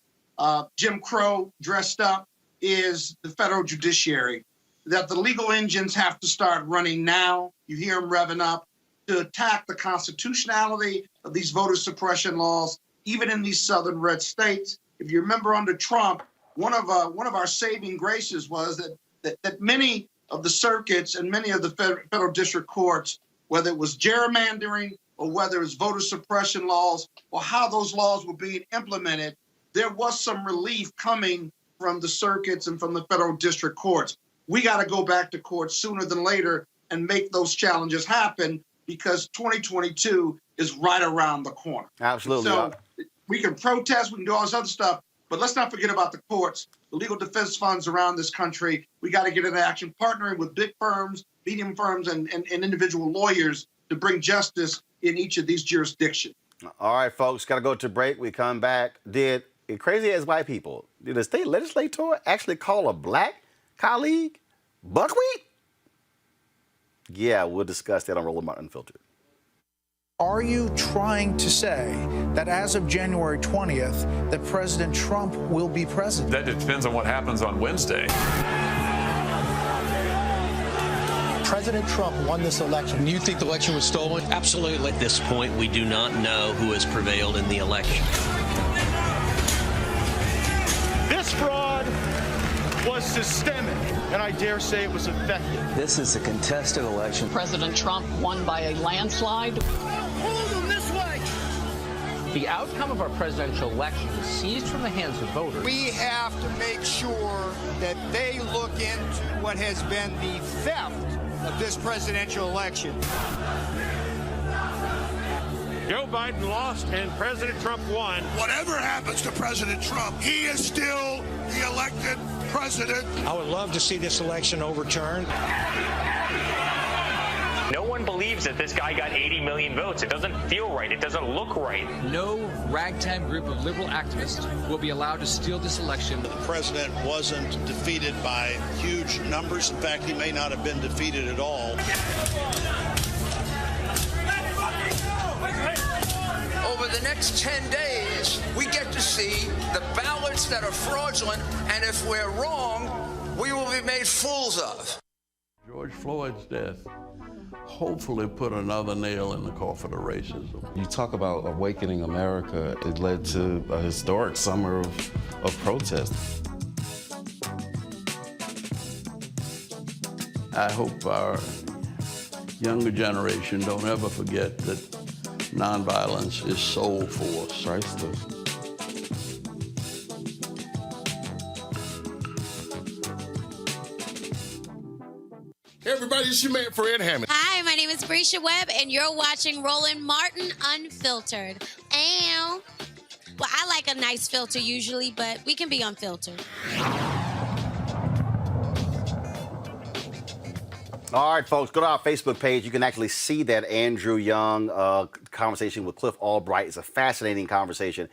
S5: Jim Crow dressed up, is the federal judiciary. That the legal engines have to start running now. You hear them revving up to attack the constitutionality of these voter suppression laws, even in these southern red states. If you remember under Trump, one of our saving graces was that many of the circuits and many of the federal district courts, whether it was gerrymandering or whether it's voter suppression laws or how those laws were being implemented, there was some relief coming from the circuits and from the federal district courts. We got to go back to court sooner than later and make those challenges happen because 2022 is right around the corner.
S1: Absolutely.
S5: So we can protest, we can do all this other stuff, but let's not forget about the courts, the legal defense funds around this country. We got to get into action, partnering with big firms, medium firms, and individual lawyers to bring justice in each of these jurisdictions.
S1: All right, folks, got to go to break. We come back. Did crazy as white people, did a state legislator actually call a black colleague buckwheat? Yeah, we'll discuss that on Roland Unfiltered.
S12: Are you trying to say that as of January 20th, that President Trump will be president?
S13: That depends on what happens on Wednesday.
S14: President Trump won this election. Do you think the election was stolen?
S15: Absolutely. At this point, we do not know who has prevailed in the election.
S16: This fraud was systemic, and I dare say it was effective.
S17: This is a contested election.
S18: President Trump won by a landslide.
S16: Hold them this way.
S19: The outcome of our presidential election was seized from the hands of voters.
S20: We have to make sure that they look into what has been the theft of this presidential election.
S16: Joe Biden lost and President Trump won.
S21: Whatever happens to President Trump, he is still the elected president.
S14: I would love to see this election overturned.
S22: No one believes that this guy got 80 million votes. It doesn't feel right. It doesn't look right.
S23: No ragtag group of liberal activists will be allowed to steal this election.
S24: The president wasn't defeated by huge numbers. In fact, he may not have been defeated at all.
S25: Over the next 10 days, we get to see the ballots that are fraudulent, and if we're wrong, we will be made fools of.
S26: George Floyd's death
S2: hopefully put another nail in the coffin of racism.
S3: You talk about awakening America. It led to a historic summer of protest.
S2: I hope our younger generation don't ever forget that nonviolence is soul force.
S3: Priceless.
S7: Hey everybody, it's your man Fred Hammond.
S8: Hi, my name is Brescia Webb, and you're watching Roland Martin Unfiltered. Well, I like a nice filter usually, but we can be unfiltered.
S1: All right, folks, go to our Facebook page. You can actually see that Andrew Young conversation with Cliff Albright. It's a fascinating conversation.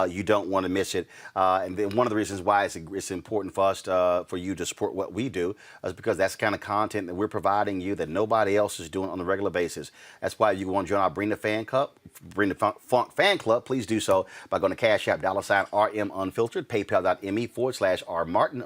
S1: You don't want to miss it. And then one of the reasons why it's important for us for you to support what we do is because that's the kind of content that we're providing you that nobody else is doing on a regular basis. That's why you want to join our Bring the Funk fan club. Please do so by going to Cash App, $RM Unfiltered, PayPal.me/R Martin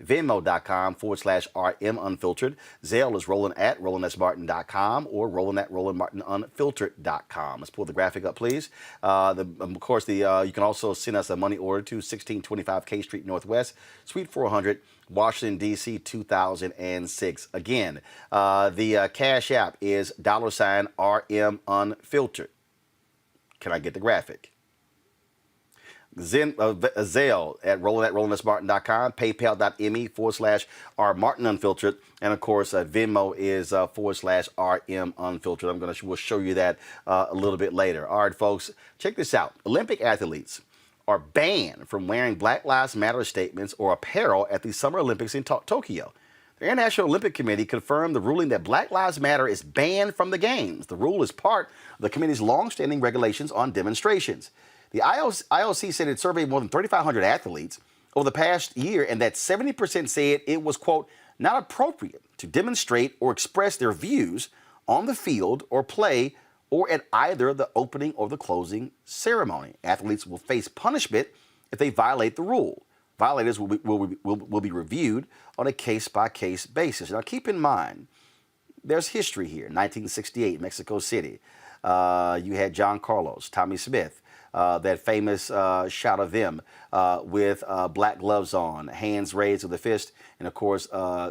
S1: Venmo.com /RM Unfiltered. Zelle is Roland at RolandSMartin.com or Roland at RolandMartinUnfiltered.com. Let's pull the graphic up, please. Of course, you can also send us a money order to 1625 K Street Northwest, Suite 400, Washington, D.C., 2006. Again, the Cash App is $RM Unfiltered. Can I get the graphic? Zelle at RolandSMartin.com, PayPal.me/R Martin Unfiltered, and of course Venmo is /RM Unfiltered. We'll show you that a little bit later. All right, folks, check this out. Olympic athletes are banned from wearing Black Lives Matter statements or apparel at the Summer Olympics in Tokyo. The International Olympic Committee confirmed the ruling that Black Lives Matter is banned from the Games. The rule is part of the committee's long-standing regulations on demonstrations. The IOC said it surveyed more than 3,500 athletes over the past year and that 70% said it was, quote, not appropriate to demonstrate or express their views on the field or play or at either the opening or the closing ceremony. Athletes will face punishment if they violate the rule. Violators will be reviewed on a case-by-case basis. Now, keep in mind, there's history here. 1968, Mexico City. You had John Carlos, Tommy Smith, that famous shot of them with black gloves on, hands raised with a fist, and of course,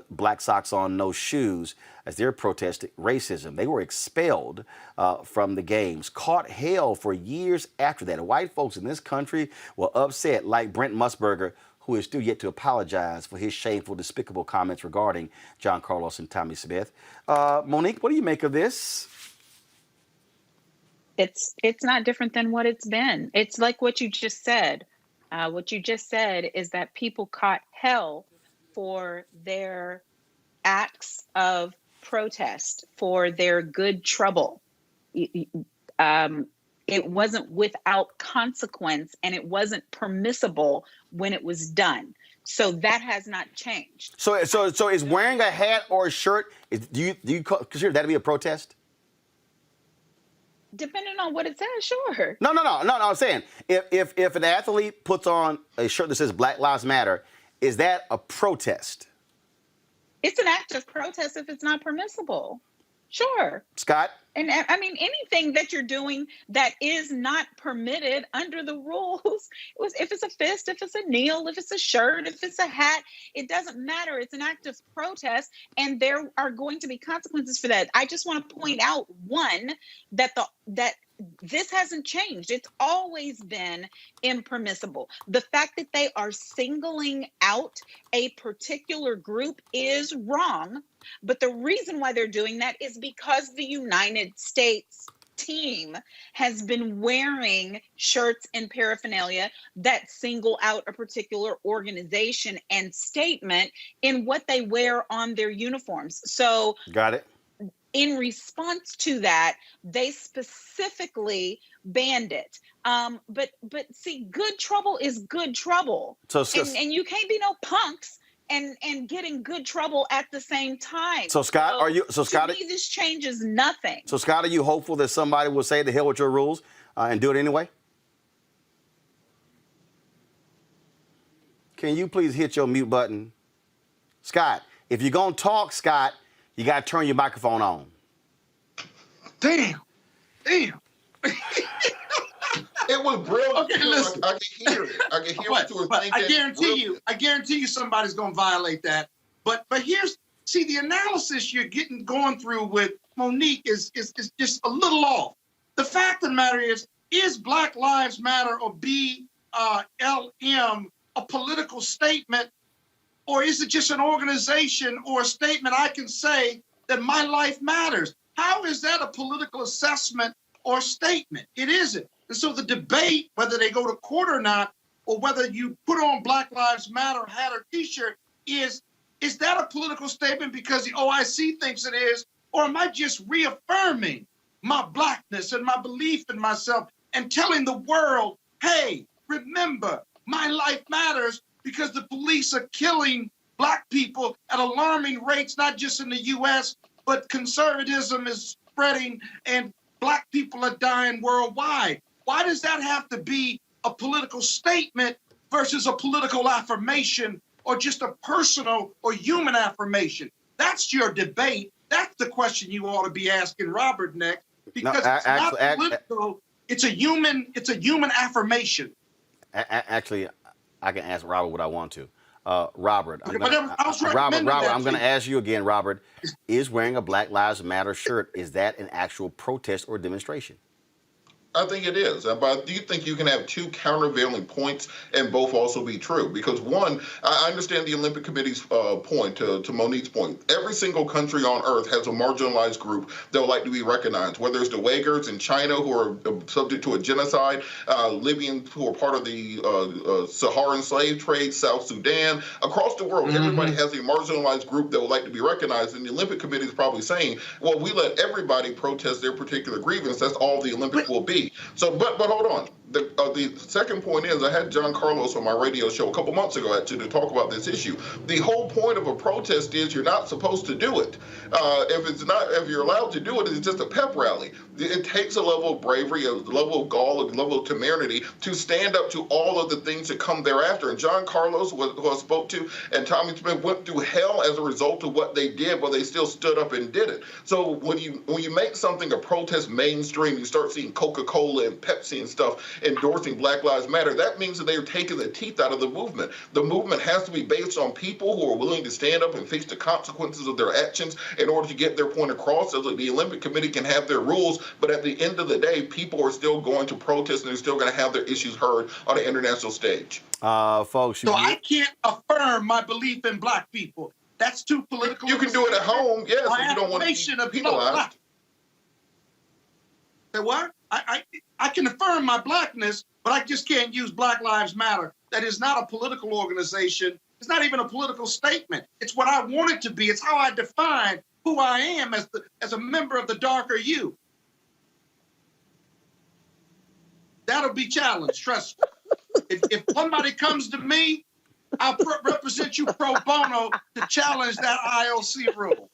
S1: black socks on, no shoes, as they're protesting racism. They were expelled from the games, caught hell for years after that. White folks in this country were upset, like Brent Musburger, who is still yet to apologize for his shameful, despicable comments regarding John Carlos and Tommy Smith. Monique, what do you make of this?
S11: It's not different than what it's been. It's like what you just said. What you just said is that people caught hell for their acts of protest, for their good trouble. It wasn't without consequence, and it wasn't permissible when it was done. So that has not changed.
S1: So is wearing a hat or a shirt, do you consider that to be a protest?
S11: Depending on what it says, sure.
S1: No. I'm saying if an athlete puts on a shirt that says Black Lives Matter, is that a protest?
S11: It's an act of protest if it's not permissible. Sure.
S1: Scott?
S11: And I mean, anything that you're doing that is not permitted under the rules, if it's a fist, if it's a kneel, if it's a shirt, if it's a hat, it doesn't matter. It's an act of protest, and there are going to be consequences for that. I just want to point out, one, that this hasn't changed. It's always been impermissible. The fact that they are singling out a particular group is wrong. But the reason why they're doing that is because the United States team has been wearing shirts and paraphernalia that single out a particular organization and statement in what they wear on their uniforms. So, got it. In response to that, they specifically banned it. But see, good trouble is good trouble. And you can't be no punks and get in good trouble at the same time. So Scott, to me, this changes nothing.
S1: So Scott, are you hopeful that somebody will say the hell with your rules and do it anyway? Can you please hit your mute button? Scott, if you're gonna talk, Scott, you gotta turn your microphone on.
S4: Damn.
S21: It was brilliant.
S4: Okay, listen.
S21: I can hear it. I can hear what you were thinking.
S4: I guarantee you somebody's going to violate that. But see, the analysis you're going through with Monique is just a little off. The fact of the matter is Black Lives Matter or BLM a political statement, or is it just an organization or a statement I can say that my life matters? How is that a political assessment or statement? It isn't. And so the debate, whether they go to court or not, or whether you put on Black Lives Matter hat or T-shirt, is that a political statement because the OIC thinks it is, or am I just reaffirming my Blackness and my belief in myself and telling the world, hey, remember, my life matters because the police are killing Black people at alarming rates, not just in the U.S., but conservatism is spreading and Black people are dying worldwide. Why does that have to be a political statement versus a political affirmation or just a personal or human affirmation? That's your debate. That's the question you ought to be asking Robert next, because it's not political. It's a human affirmation.
S1: Actually, I can ask Robert what I want to. Robert, I'm going to ask you again, Robert. Is wearing a Black Lives Matter shirt, is that an actual protest or demonstration?
S21: I think it is. But do you think you can have two countervailing points and both also be true? Because one, I understand the Olympic Committee's point, to Monique's point. Every single country on earth has a marginalized group that would like to be recognized, whether it's the Uyghurs in China who are subject to a genocide, Libyans who are part of the Saharan slave trade, South Sudan. Across the world, everybody has a marginalized group that would like to be recognized. And the Olympic Committee is probably saying, well, we let everybody protest their particular grievance. That's all the Olympics will be. So, but hold on. The second point is, I had John Carlos on my radio show a couple months ago actually to talk about this issue. The whole point of a protest is you're not supposed to do it. If you're allowed to do it, it's just a pep rally. It takes a level of bravery, a level of gall, a level of temerity to stand up to all of the things that come thereafter. And John Carlos, who I spoke to, and Tommy Smith went through hell as a result of what they did, but they still stood up and did it. So when you make something a protest mainstream, you start seeing Coca-Cola and Pepsi and stuff endorsing Black Lives Matter, that means that they are taking the teeth out of the movement. The movement has to be based on people who are willing to stand up and face the consequences of their actions in order to get their point across, so that the Olympic Committee can have their rules. But at the end of the day, people are still going to protest and they're still going to have their issues heard on the international stage.
S1: Folks,
S4: I can't affirm my belief in Black people. That's too political.
S21: You can do it at home, yes, if you don't want to be penalized.
S4: Say what? I can affirm my Blackness, but I just can't use Black Lives Matter. That is not a political organization. It's not even a political statement. It's what I want it to be. It's how I define who I am as a member of the darker you. That'll be challenged, trust me. If somebody comes to me, I'll represent you pro bono to challenge that IOC rule.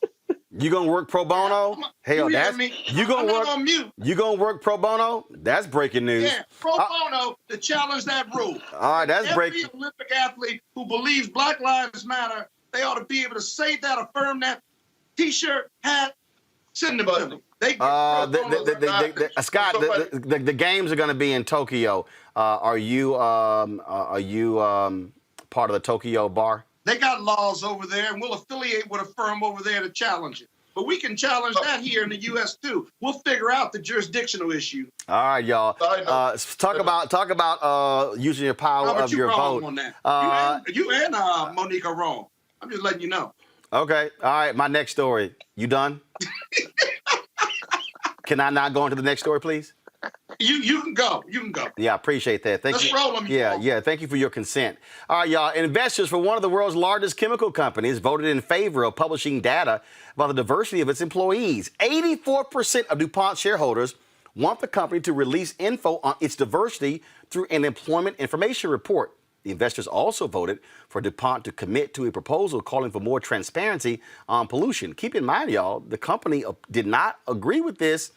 S1: You gonna work pro bono? Hell, you gonna work pro bono? That's breaking news.
S4: Yeah, pro bono to challenge that rule.
S1: All right, that's breaking.
S4: Every Olympic athlete who believes Black Lives Matter, they ought to be able to say that, affirm that, T-shirt, hat, send them to them.
S1: Scott, the games are gonna be in Tokyo. Are you part of the Tokyo bar?
S4: They got laws over there, and we'll affiliate with a firm over there to challenge it. But we can challenge that here in the U.S. too. We'll figure out the jurisdictional issue.
S1: All right, y'all. Talk about using your power of your vote.
S4: On that. You and Monique are wrong. I'm just letting you know.
S1: Okay. All right. My next story. You done? Can I not go into the next story, please?
S4: You can go. You can go.
S1: Yeah, I appreciate that. Thank you.
S4: Let's roll them.
S1: Yeah. Thank you for your consent. All right, y'all. Investors for one of the world's largest chemical companies voted in favor of publishing data about the diversity of its employees. 84% of DuPont shareholders want the company to release info on its diversity through an employment information report. The investors also voted for DuPont to commit to a proposal calling for more transparency on pollution. Keep in mind, y'all, the company did not agree with this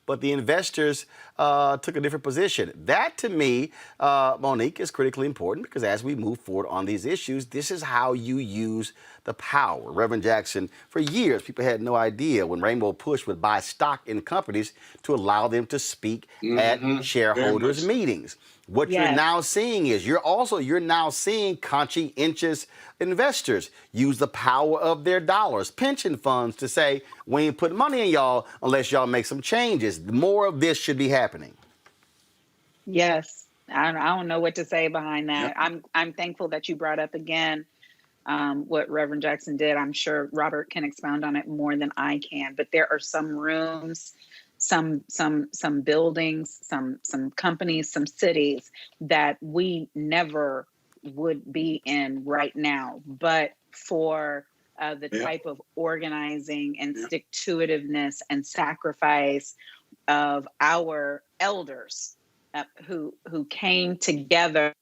S1: but the investors took a different position. That, to me, Monique, is critically important because as we move forward on these issues, this is how you use the power. Reverend Jackson, for years, people had no idea when Rainbow Push would buy stock in companies to allow them to speak at shareholders' meetings. What you're now seeing is you're now seeing conscientious investors use the power of their dollars, pension funds, to say, we ain't putting money in y'all unless y'all make some changes. More of this should be happening.
S11: Yes, I don't know what to say behind that. I'm thankful that you brought up again what Reverend Jackson did. I'm sure Robert can expound on it more than I can, but there are some rooms, some buildings, some companies, some cities that we never would be in right now, but for the type of organizing and stick-to-itiveness and sacrifice of our elders who came together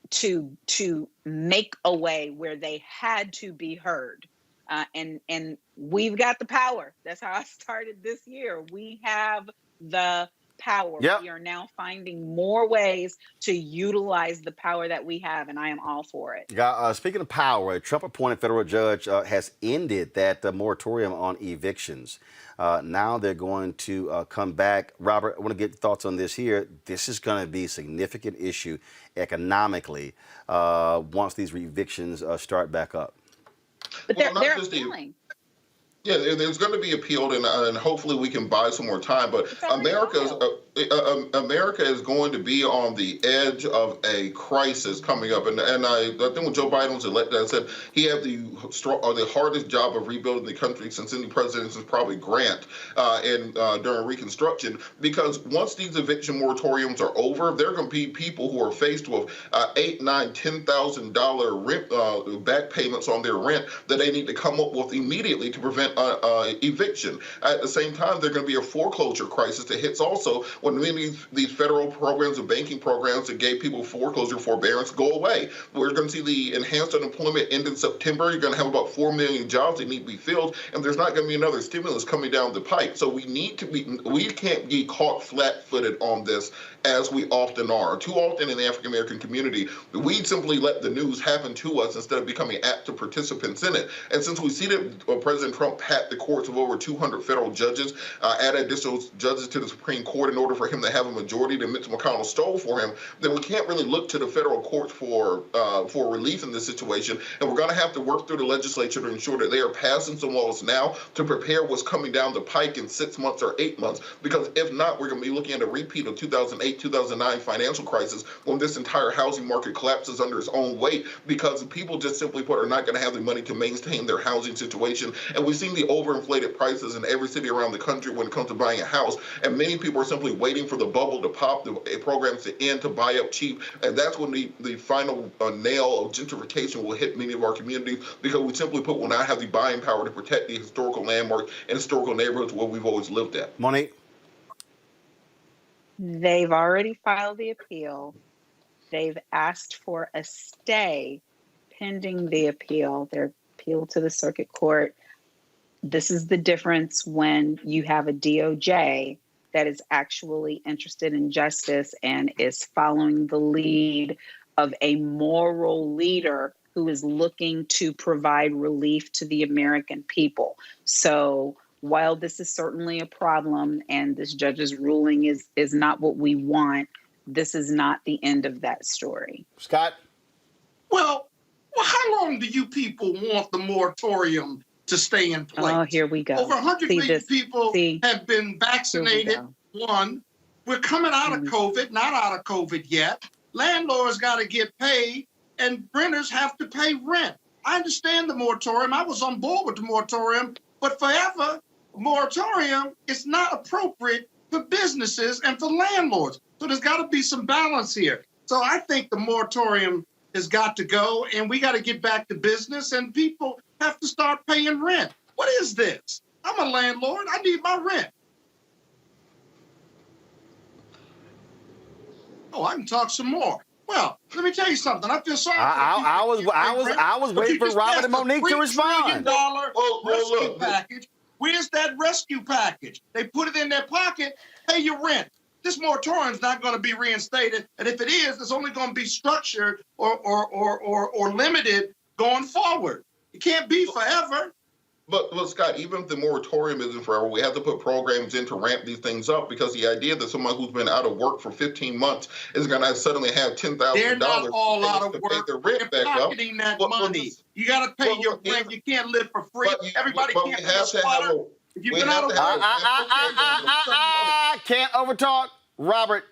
S11: to make a way where they had to be heard. And we've got the power. That's how I started this year. We have the power. We are now finding more ways to utilize the power that we have, and I am all for it.
S1: Speaking of power, a Trump-appointed federal judge has ended that moratorium on evictions. Now they're going to come back. Robert, I want to get thoughts on this here. This is going to be a significant issue economically once these evictions start back up.
S11: But they're appealing.
S21: Yeah, there's going to be appealed, and hopefully we can buy some more time. But America is going to be on the edge of a crisis coming up. And I think when Joe Biden was elected, I said he had the hardest job of rebuilding the country since any president since probably Grant during Reconstruction. Because once these eviction moratoriums are over, there are going to be people who are faced with $8,000, $9,000, $10,000 rent back payments on their rent that they need to come up with immediately to prevent eviction. At the same time, there's going to be a foreclosure crisis that hits also when many of these federal programs and banking programs that gave people foreclosure forbearance go away. We're going to see the enhanced unemployment end in September. You're going to have about 4 million jobs that need to be filled, and there's not going to be another stimulus coming down the pipe. So we can't be caught flat-footed on this as we often are. Too often in the African American community, we simply let the news happen to us instead of becoming active participants in it. And since we see that President Trump pat the courts of over 200 federal judges, add additional judges to the Supreme Court in order for him to have a majority that Mitch McConnell stole for him, then we can't really look to the federal courts for relief in this situation. And we're going to have to work through the legislature to ensure that they are passing some laws now to prepare what's coming down the pike in 6 months or 8 months. Because if not, we're going to be looking at a repeat of 2008, 2009 financial crisis when this entire housing market collapses under its own weight because people just simply put are not going to have the money to maintain their housing situation. And we've seen the overinflated prices in every city around the country when it comes to buying a house. And many people are simply waiting for the bubble to pop, the programs to end, to buy up cheap. And that's when the final nail of gentrification will hit many of our communities because we simply put will not have the buying power to protect the historical landmarks and historical neighborhoods where we've always lived at.
S1: Monique?
S11: They've already filed the appeal. They've asked for a stay pending the appeal, their appeal to the circuit court. This is the difference when you have a DOJ that is actually interested in justice and is following the lead of a moral leader who is looking to provide relief to the American people. So while this is certainly a problem and this judge's ruling is not what we want, this is not the end of that story.
S1: Scott?
S4: Well, how long do you people want the moratorium to stay in place?
S11: Oh, here we go.
S4: Over 100 million people have been vaccinated. One, we're coming out of COVID, not out of COVID yet. Landlords got to get paid, and renters have to pay rent. I understand the moratorium. I was on board with the moratorium, but forever, moratorium is not appropriate for businesses and for landlords. So there's got to be some balance here. So I think the moratorium has got to go, and we got to get back to business, and people have to start paying rent. What is this? I'm a landlord. I need my rent. Oh, I can talk some more. Well, let me tell you something. I feel sorry.
S1: I was waiting for Robert and Monique to respond.
S4: $3 trillion rescue package. Where's that rescue package? They put it in their pocket, pay your rent. This moratorium is not going to be reinstated, and if it is, it's only going to be structured or limited going forward. It can't be forever.
S21: But Scott, even if the moratorium isn't forever, we have to put programs in to ramp these things up, because the idea that someone who's been out of work for 15 months is going to suddenly have $10,000
S4: They're not all out of
S21: to
S4: work.
S21: pay their rent
S4: They're
S21: back up.
S4: pocketing that money. You got to pay your rent. You can't live for free. Everybody can't live sweater. If you've been out of work,
S1: can't overtalk Robert.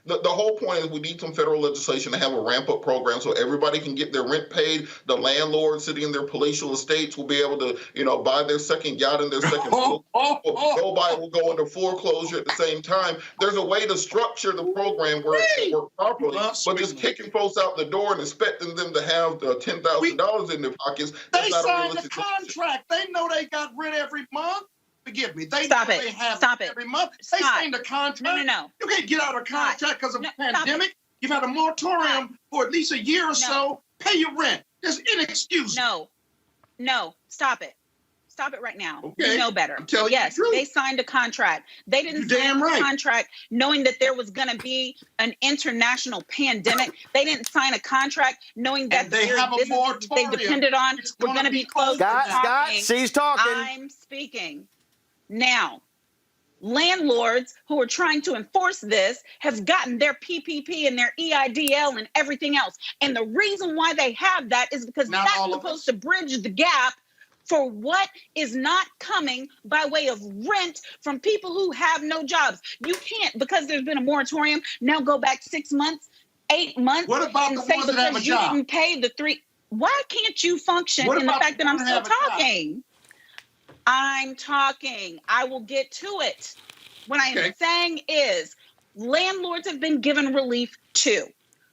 S21: The whole point is we need some federal legislation to have a ramp-up program so everybody can get their rent paid. The landlords sitting in their palatial estates will be able to, buy their second yacht and their second boat. Nobody will go into foreclosure at the same time. There's a way to structure the program where it can work properly. But just kicking folks out the door and expecting them to have $10,000 in their pockets, that's not a realistic
S4: solution. They signed the contract. They know they got rent every month. Forgive me. They
S11: Stop it.
S4: They have
S11: Stop it.
S4: every month. They signed a contract.
S11: No.
S4: You can't get out of a contract because of the pandemic. You've had a moratorium for at least a year or so. Pay your rent. That's inexcusable.
S11: No. Stop it. Stop it right now.
S4: Okay.
S11: You know better.
S4: I'm telling you the truth.
S11: They signed a contract. They didn't sign a contract knowing that there was going to be an international pandemic. They didn't sign a contract knowing that
S4: they have a moratorium.
S11: They depended on were going to be closed.
S1: Scott, she's talking.
S11: I'm speaking. Now, landlords who are trying to enforce this have gotten their PPP and their EIDL and everything else. And the reason why they have that is because that's supposed to bridge the gap for what is not coming by way of rent from people who have no jobs. You can't, because there's been a moratorium, now go back 6 months, 8 months.
S4: What about
S11: and
S4: the
S11: say
S4: ones that have a
S11: because
S4: job?
S11: you didn't pay the 3? Why can't you function in the fact that I'm still talking? I'm talking. I will get to it. What I am saying is landlords have been given relief too.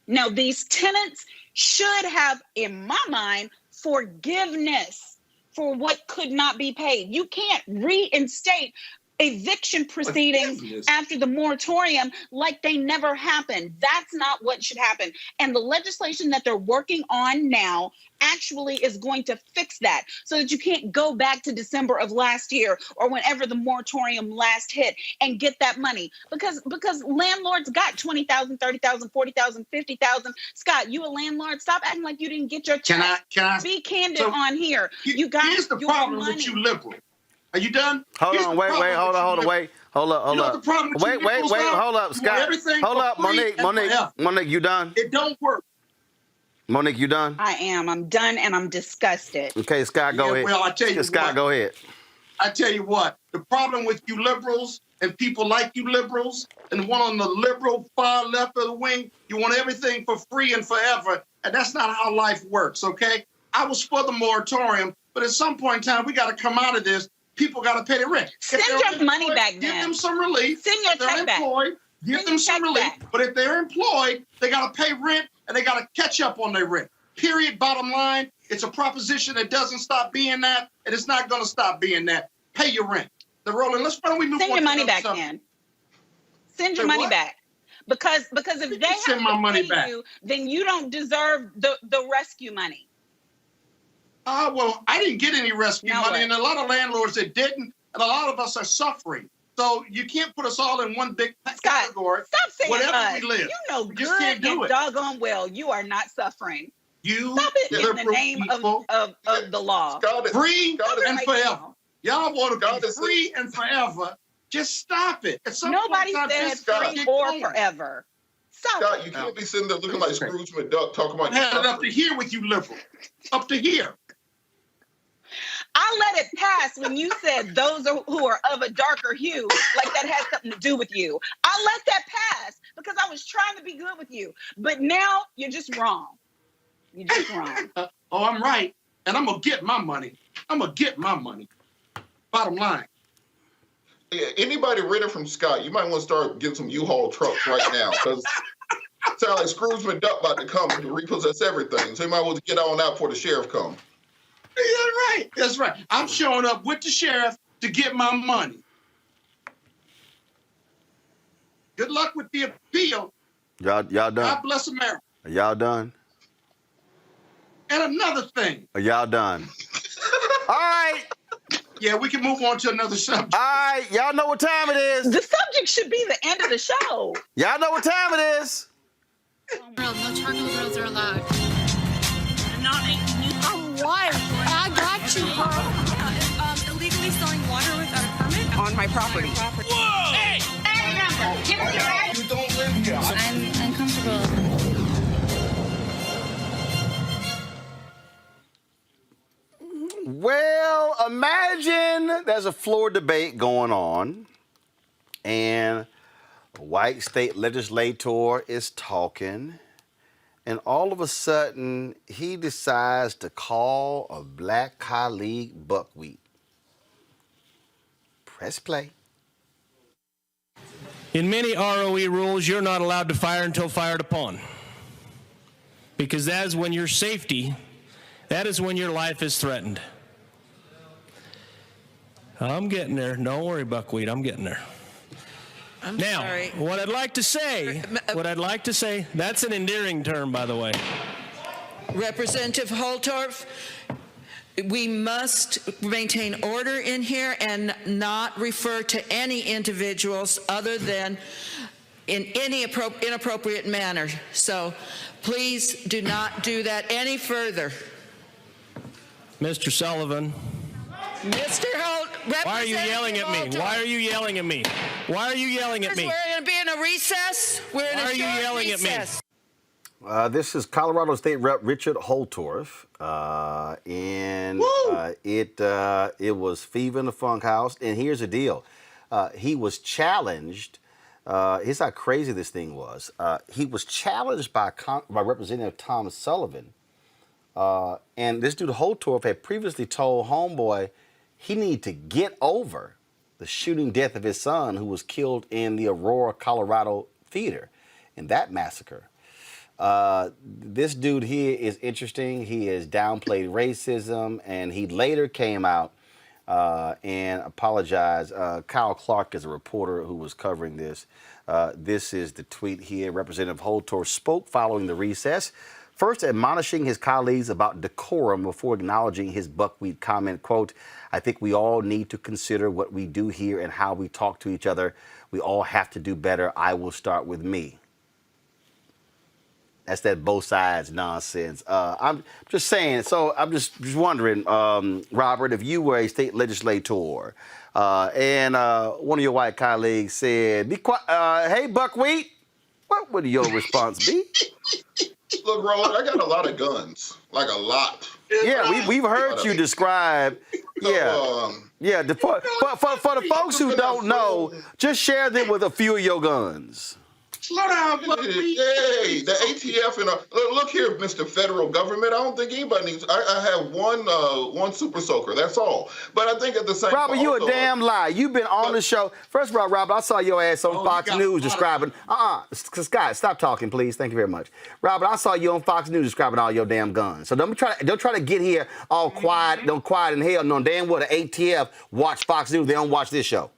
S11: Now, these tenants should have, in my mind, forgiveness for what could not be paid. You can't reinstate eviction proceedings after the moratorium like they never happened. That's not what should happen. And the legislation that they're working on now actually is going to fix that so that you can't go back to December of last year or whenever the moratorium last hit and get that money because landlords got 20,000, 30,000, 40,000, 50,000. Scott, you a landlord? Stop acting like you didn't get your check.
S4: Can I
S11: be candid on here? You got
S4: here's the problem with you liberal. Are you done?
S1: Hold on, wait, hold up. Hold up, Scott. Hold up, Monique, you done?
S4: It don't work.
S1: Monique, you done?
S11: I am. I'm done, and I'm disgusted.
S1: Okay, Scott, go ahead.
S4: Well, I tell you
S1: Scott, go ahead.
S4: I tell you what, the problem with you liberals and people like you liberals and one on the liberal far left of the wing, you want everything for free and forever, and that's not how life works, okay? I was for the moratorium, but at some point in time, we got to come out of this. People got to pay their rent.
S11: Send your money back,
S4: give them some relief.
S11: Send your check back.
S4: Give them some relief. But if they're employed, they got to pay rent and they got to catch up on their rent. Period. Bottom line, it's a proposition that doesn't stop being that, and it's not going to stop being that. Pay your rent. The Roland, why don't we move on?
S11: Send your money back, man. Send your money back. Because if they have to pay you, then you don't deserve the rescue money.
S4: Well, I didn't get any rescue money, and a lot of landlords that didn't, and a lot of us are suffering. So you can't put us all in one big category.
S11: Stop saying
S4: whatever we live.
S11: You know good and doggone well you are not suffering. Stop it in the name of the law.
S4: Free and forever. Y'all want to be free and forever. Just stop it.
S11: Nobody said free or forever.
S21: Scott, you can't be sitting there looking like Scrooge McDuck talking about...
S4: I had it up to here with you liberal. Up to here.
S11: I let it pass when you said those who are of a darker hue, like that has something to do with you. I let that pass because I was trying to be good with you. But now you're just wrong. You're just wrong.
S4: I'm right. And I'm going to get my money. Bottom line.
S21: Yeah, anybody renting from Scott, you might want to start getting some U-Haul trucks right now because it sounds like Scrooge McDuck about to come and repossess everything. So you might want to get on out before the sheriff comes.
S4: That's right. I'm showing up with the sheriff to get my money. Good luck with the appeal.
S1: Y'all done?
S4: God bless America.
S1: Are y'all done?
S4: And another thing.
S1: Are y'all done? All right.
S4: Yeah, we can move on to another subject.
S1: All right, y'all know what time it is.
S11: The subject should be the end of the show.
S1: Y'all know what time it is.
S5: No charcoal grills are allowed. I'm not making new. I'm white. I got you, bro. Illegally selling water without a permit
S6: on my property.
S5: Whoa! Hey!
S4: You don't live here.
S5: I'm uncomfortable.
S1: Well, imagine there's a floor debate going on, and a white state legislator is talking, and all of a sudden, he decides to call a black colleague buckwheat. Press play.
S9: In many ROE rules, you're not allowed to fire until fired upon, because that is when your safety, that is when your life is threatened. I'm getting there. Don't worry, buckwheat. I'm getting there.
S6: I'm
S9: now,
S6: sorry.
S9: what I'd like to say, that's an endearing term, by the way.
S6: Representative Holtorf, we must maintain order in here and not refer to any individuals other than in any inappropriate manner. So please do not do that any further.
S9: Mr. Sullivan.
S6: Mr. Holt,
S9: why are you yelling at me? Why are you yelling at me? Why are you yelling at me?
S6: Because we're going to be in a recess. We're in a short recess. Why are you yelling
S9: at me?
S1: This is Colorado State Rep Rayshard Holtorf, and it was Fever in the Funk House. And here's the deal: he was challenged. Here's how crazy this thing was. He was challenged by Representative Tom Sullivan, and this dude Holtorf had previously told Homeboy he needed to get over the shooting death of his son, who was killed in the Aurora, Colorado theater in that massacre. This dude here is interesting. He has downplayed racism, and he later came out and apologized. Kyle Clark is a reporter who was covering this. This is the tweet here. Representative Holtorf spoke following the recess, first admonishing his colleagues about decorum before acknowledging his buckwheat comment. Quote, "I think we all need to consider what we do here and how we talk to each other. We all have to do better. I will start with me." That's that both sides nonsense. I'm just saying, so I'm just wondering, Robert, if you were a state legislator and one of your white colleagues said, "Be quiet, hey, buckwheat," what would your response be?
S21: Look, Roland, I got a lot of guns, like a lot.
S1: Yeah, we've heard you describe. Yeah, for the folks who don't know, just share them with a few of your guns.
S4: Slow down, buckwheat.
S21: Hey, the ATF and look here, Mr. Federal Government. I don't think anybody needs. I have one super soaker. That's all. But I think at the same time,
S1: Robert, you a damn lie. You've been on the show. First of all, Robert, I saw your ass on Fox News describing. Scott, stop talking, please. Thank you very much, Robert. I saw you on Fox News describing all your damn guns. So don't try to get here all quiet. Don't quiet in hell. No, damn well the ATF watch Fox News. They don't watch this show.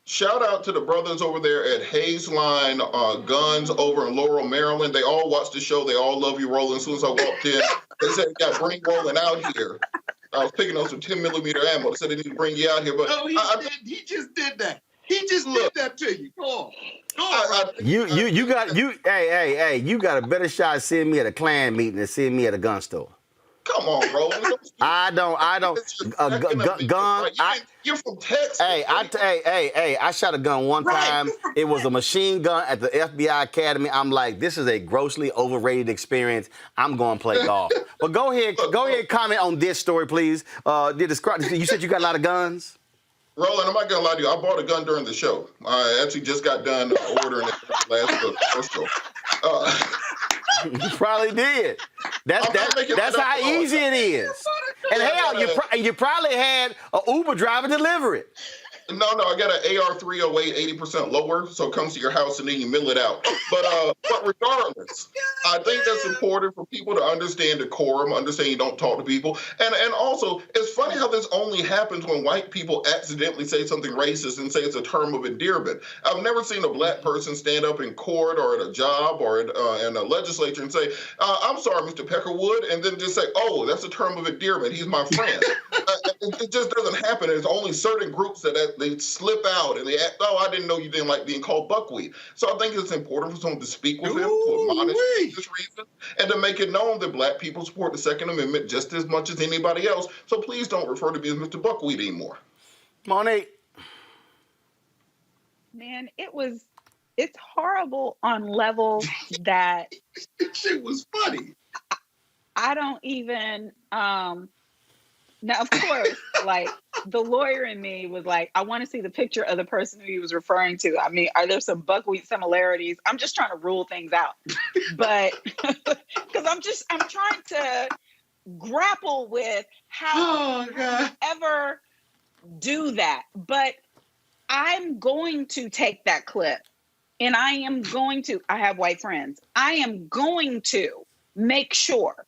S21: Shout out to the brothers over there at Hazeline Guns over in Laurel, Maryland. They all watched the show. They all love you, Roland. As soon as I walked in, they said, "Yeah, bring Roland out here." I was picking up some 10mm ammo. They said they need to bring you out here. But
S4: no, he just did that. He just did that to you. Go on.
S1: You got a better shot of seeing me at a Klan meeting than seeing me at a gun store.
S21: Come on, Roland.
S1: I don't.
S21: You're from Texas.
S1: Hey, I shot a gun one time. It was a machine gun at the FBI Academy. I'm like, this is a grossly overrated experience. I'm going to play golf. But go ahead, comment on this story, please. You said you got a lot of guns?
S21: Roland, I'm not going to lie to you. I bought a gun during the show. I actually just got done ordering it last show.
S1: You probably did. That's how easy it is. And hell, you probably had an Uber driver deliver it.
S21: No, I got an AR-308, 80% lower, so it comes to your house and then you mill it out. But regardless, I think that's important for people to understand decorum, understand you don't talk to people. And also, it's funny how this only happens when white people accidentally say something racist and say it's a term of endearment. I've never seen a black person stand up in court or at a job or in a legislature and say, "I'm sorry, Mr. Peckerwood," and then just say, "Oh, that's a term of endearment. He's my friend." It just doesn't happen. There's only certain groups that they slip out and they act, oh, I didn't know you didn't like being called buckwheat. So I think it's important for someone to speak with him, to admonish him for this reason, and to make it known that Black people support the Second Amendment just as much as anybody else. So please don't refer to me as Mr. Buckwheat anymore.
S1: Monique.
S11: Man, it's horrible on levels that
S4: it was funny.
S11: I don't even now, of course, like the lawyer in me was like, I want to see the picture of the person who he was referring to. I mean, are there some buckwheat similarities? I'm just trying to rule things out. But because I'm trying to grapple with how you ever do that. But I'm going to take that clip and I have white friends. I am going to make sure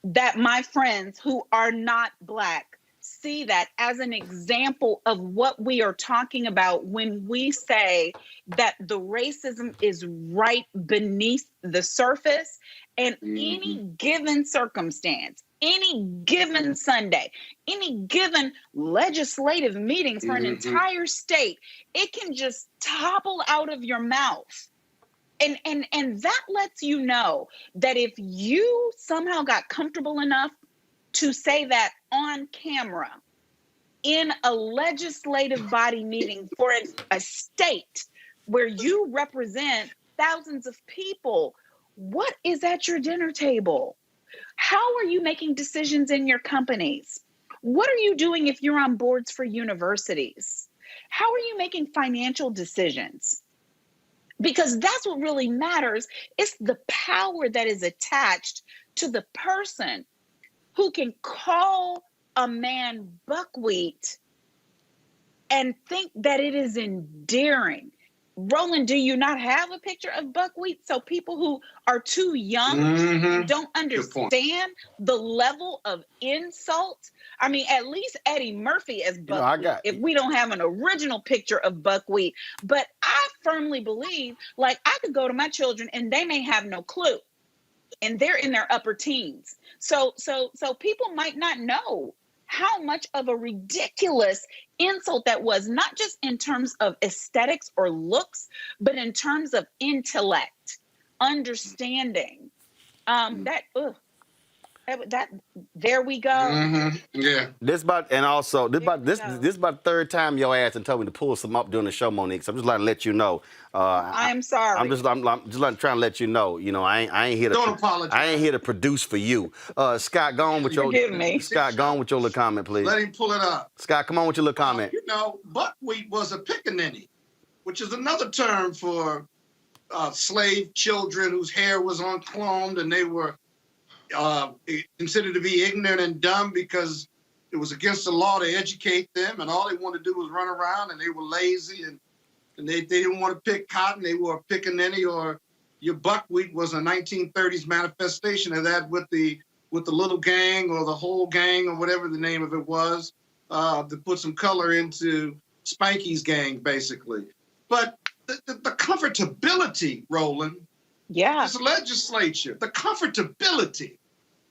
S11: that my friends who are not Black see that as an example of what we are talking about when we say that the racism is right beneath the surface, and any given circumstance, any given Sunday, any given legislative meeting for an entire state, it can just topple out of your mouth. And that lets you know that if you somehow got comfortable enough to say that on camera in a legislative body meeting for a state where you represent thousands of people, what is at your dinner table? How are you making decisions in your companies? What are you doing if you're on boards for universities? How are you making financial decisions? Because that's what really matters. It's the power that is attached to the person who can call a man buckwheat and think that it is endearing. Roland, do you not have a picture of buckwheat? So people who are too young don't understand the level of insult. I mean, at least Eddie Murphy as buckwheat, if we don't have an original picture of buckwheat. But I firmly believe, like, I could go to my children and they may have no clue. And they're in their upper teens. So people might not know how much of a ridiculous insult that was, not just in terms of aesthetics or looks, but in terms of intellect, understanding. There we go.
S4: Yeah.
S1: This about the third time your ass and told me to pull some up during the show, Monique. So I'm just like to let you know.
S11: I am sorry.
S1: I'm just like trying to let you know. You know, I ain't here to.
S4: Don't apologize.
S1: I ain't here to produce for you. Scott, go on with your.
S11: Forgive me.
S1: Scott, go on with your little comment, please.
S4: Let him pull it up.
S1: Scott, come on with your little comment.
S4: You know, buckwheat was a pickaninny, which is another term for slave children whose hair was uncombed and they were considered to be ignorant and dumb because it was against the law to educate them, and all they wanted to do was run around, and they were lazy, and they didn't want to pick cotton. They were a pickaninny, or your buckwheat was a 1930s manifestation of that with the little gang or the whole gang or whatever the name of it was, to put some color into Spanky's gang, basically. But the comfortability, Roland, this legislature, the comfortability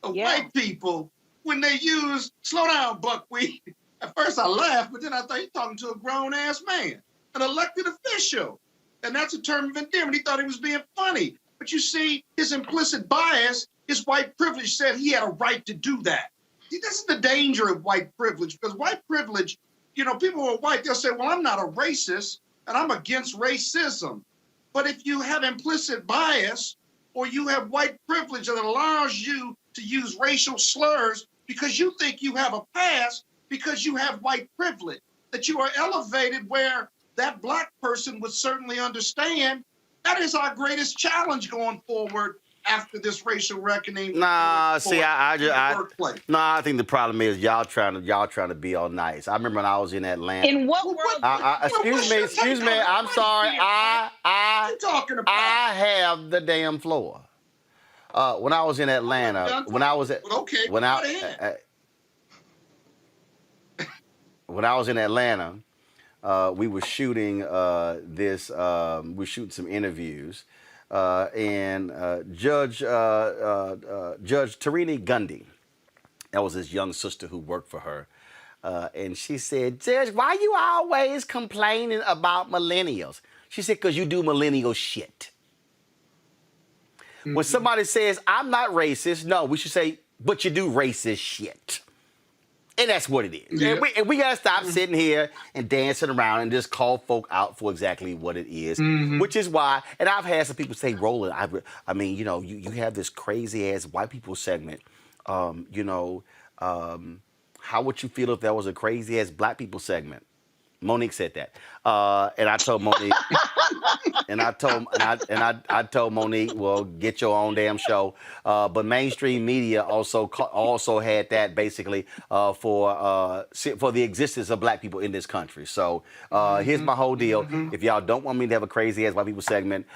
S4: of white people when they use slow down buckwheat. At first I laughed, but then I thought he's talking to a grown-ass man, an elected official. And that's a term of endearment. He thought he was being funny. But you see, his implicit bias, his white privilege said he had a right to do that. See, this is the danger of white privilege, because white privilege, you know, people who are white, they'll say, well, I'm not a racist and I'm against racism. But if you have implicit bias or you have white privilege that allows you to use racial slurs because you think you have a pass because you have white privilege, that you are elevated where that Black person would certainly understand, that is our greatest challenge going forward after this racial reckoning.
S1: Nah, see, I think the problem is y'all trying to be all nice. I remember when I was in Atlanta.
S11: In what world?
S1: Excuse me. I'm sorry. I have the damn floor. When I was in Atlanta, when I was in Atlanta, we were shooting we shooting some interviews. And Judge Tarini Gundy, that was his young sister who worked for her. and she said, Judge, why you always complaining about millennials? She said, because you do millennial shit. When somebody says, I'm not racist, no, we should say, but you do racist shit. And that's what it is.
S4: Yeah.
S1: And we got to stop sitting here and dancing around and just call folk out for exactly what it is, which is why, and I've had some people say, Roland, I mean, you know, you have this crazy-ass white people segment. You know, how would you feel if there was a crazy-ass black people segment? Monique said that, and I told Monique, I told Monique, well, get your own damn show. But mainstream media also had that basically for the existence of black people in this country. So here's my whole deal. If y'all don't want me to have a crazy ass white people segment,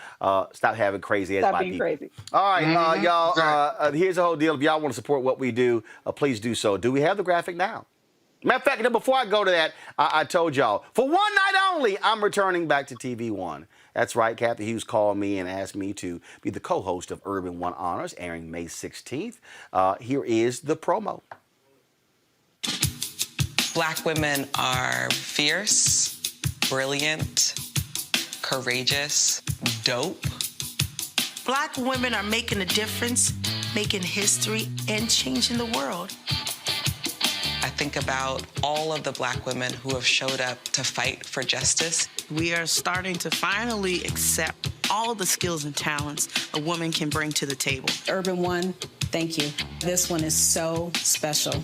S1: stop having crazy ass white people.
S11: Crazy.
S1: All right, y'all. Here's the whole deal. If y'all want to support what we do, please do so. Do we have the graphic now? Matter of fact, before I go to that, I told y'all, for one night only, I'm returning back to TV One. That's right, Kathy Hughes called me and asked me to be the co-host of Urban One Honors, airing May 16th. Here is the promo.
S10: Black women are fierce, brilliant, courageous, dope.
S12: Black women are making a difference, making history, and changing the world.
S10: I think about all of the black women who have showed up to fight for justice.
S12: We are starting to finally accept all the skills and talents a woman can bring to the table.
S13: Urban One, thank you. This one is so special.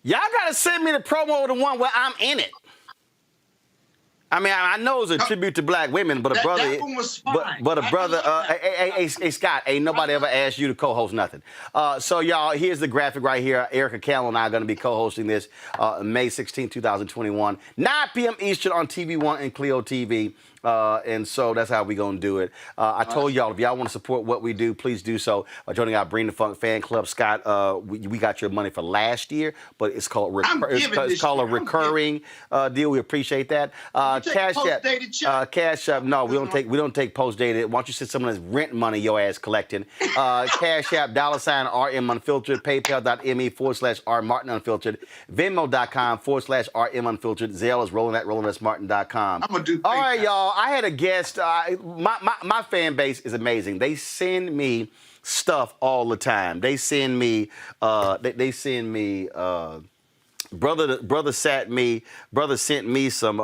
S1: Y'all gotta send me the promo of the one where I'm in it. I mean, I know it's a tribute to black women, but a brother,
S4: that one was fine.
S1: but a brother, hey, Scott, ain't nobody ever asked you to co-host nothing. So y'all, here's the graphic right here. Erica Cannell and I are going to be co-hosting this May 16, 2021, 9 p.m. Eastern on TV One and Clio TV. And so that's how we're going to do it. I told y'all, if y'all want to support what we do, please do so by joining our Bring the Funk fan club. Scott, we got your money for last year, but it's called a recurring deal. We appreciate that. Cash App, no, we don't take post-dated. Why don't you send some of this rent money your ass collecting? Cash App, $RM Unfiltered, PayPal.me/R Martin Unfiltered, Venmo.com/RM Unfiltered, Zelle is Roland@RolandSMartin.com. I'm going to do PayPal. All right, y'all. I had a guest. My fan base is amazing. They send me stuff all the time. They send me. Brother sent me some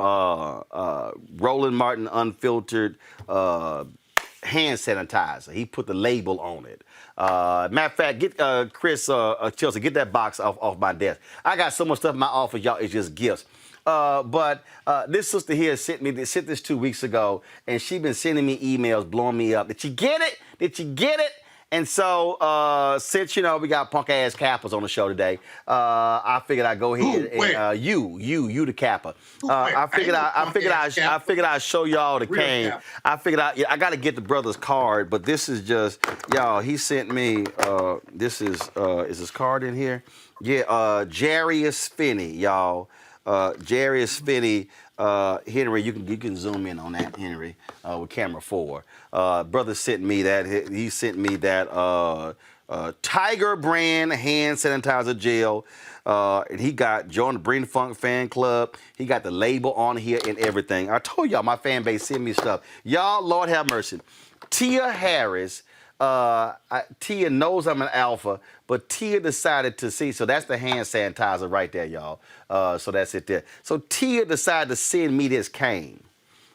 S1: Roland Martin Unfiltered hand sanitizer. He put the label on it. Matter of fact, get Chris Chelsea, get that box off my desk. I got so much stuff in my office, y'all. It's just gifts. But this sister here sent this 2 weeks ago, and she been sending me emails, blowing me up. Did you get it? Did you get it? And so, since, you know, we got punk-ass Kappas on the show today, I figured I'd go ahead and, you the Kappa. I figured I'd show y'all the cane. I figured I got to get the brother's card, but this is just, y'all, he sent me, is his card in here? Yeah, Jarius Finney, y'all. Jarius Finney, Henry, you can zoom in on that, Henry, with camera 4. Brother sent me that. He sent me that Tiger brand hand sanitizer gel. And he got join the Bring the Funk fan club. He got the label on here and everything. I told y'all my fan base send me stuff. Y'all, Lord have mercy. Tia Harris. Tia knows I'm an alpha, but Tia decided to see, so that's the hand sanitizer right there, y'all. So that's it there. So Tia decided to send me this cane.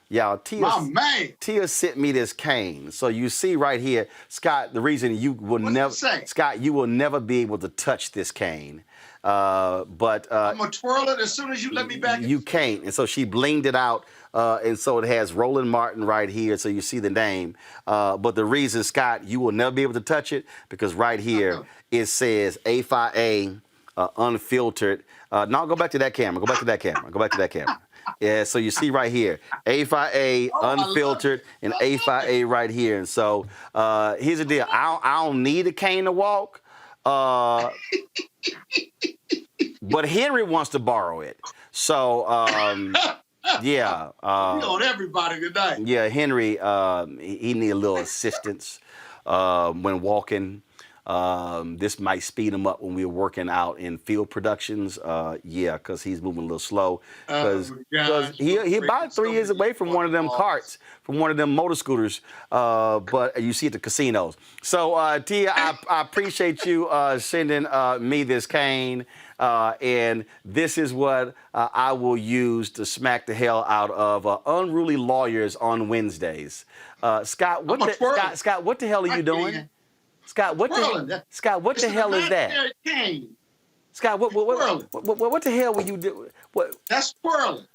S1: Y'all, Tia sent me this cane. So you see right here, Scott, the reason you will you will never be able to touch this cane. But
S4: I'm gonna twirl it as soon as you let me back.
S1: You can't. And so she blinged it out. And so it has Roland Martin right here, so you see the name. But the reason, Scott, you will never be able to touch it, because right here it says A5A Unfiltered. No, go back to that camera. Go back to that camera. Yeah, so you see right here, A5A Unfiltered and A5A right here. And so here's the deal. I don't need a cane to walk, but Henry wants to borrow it. So... yeah.
S4: We on everybody tonight.
S1: Yeah, Henry, he need a little assistance when walking. This might speed him up when we're working out in field productions. Yeah, because he's moving a little slow. Because he about 3 years away from one of them carts, from one of them motor scooters. But you see at the casinos. So Tia, I appreciate you sending me this cane. And this is what I will use to smack the hell out of unruly lawyers on Wednesdays. Scott, what the hell are you doing? Scott, what the hell is that? Scott, what the hell were you doing?
S4: That's twirling.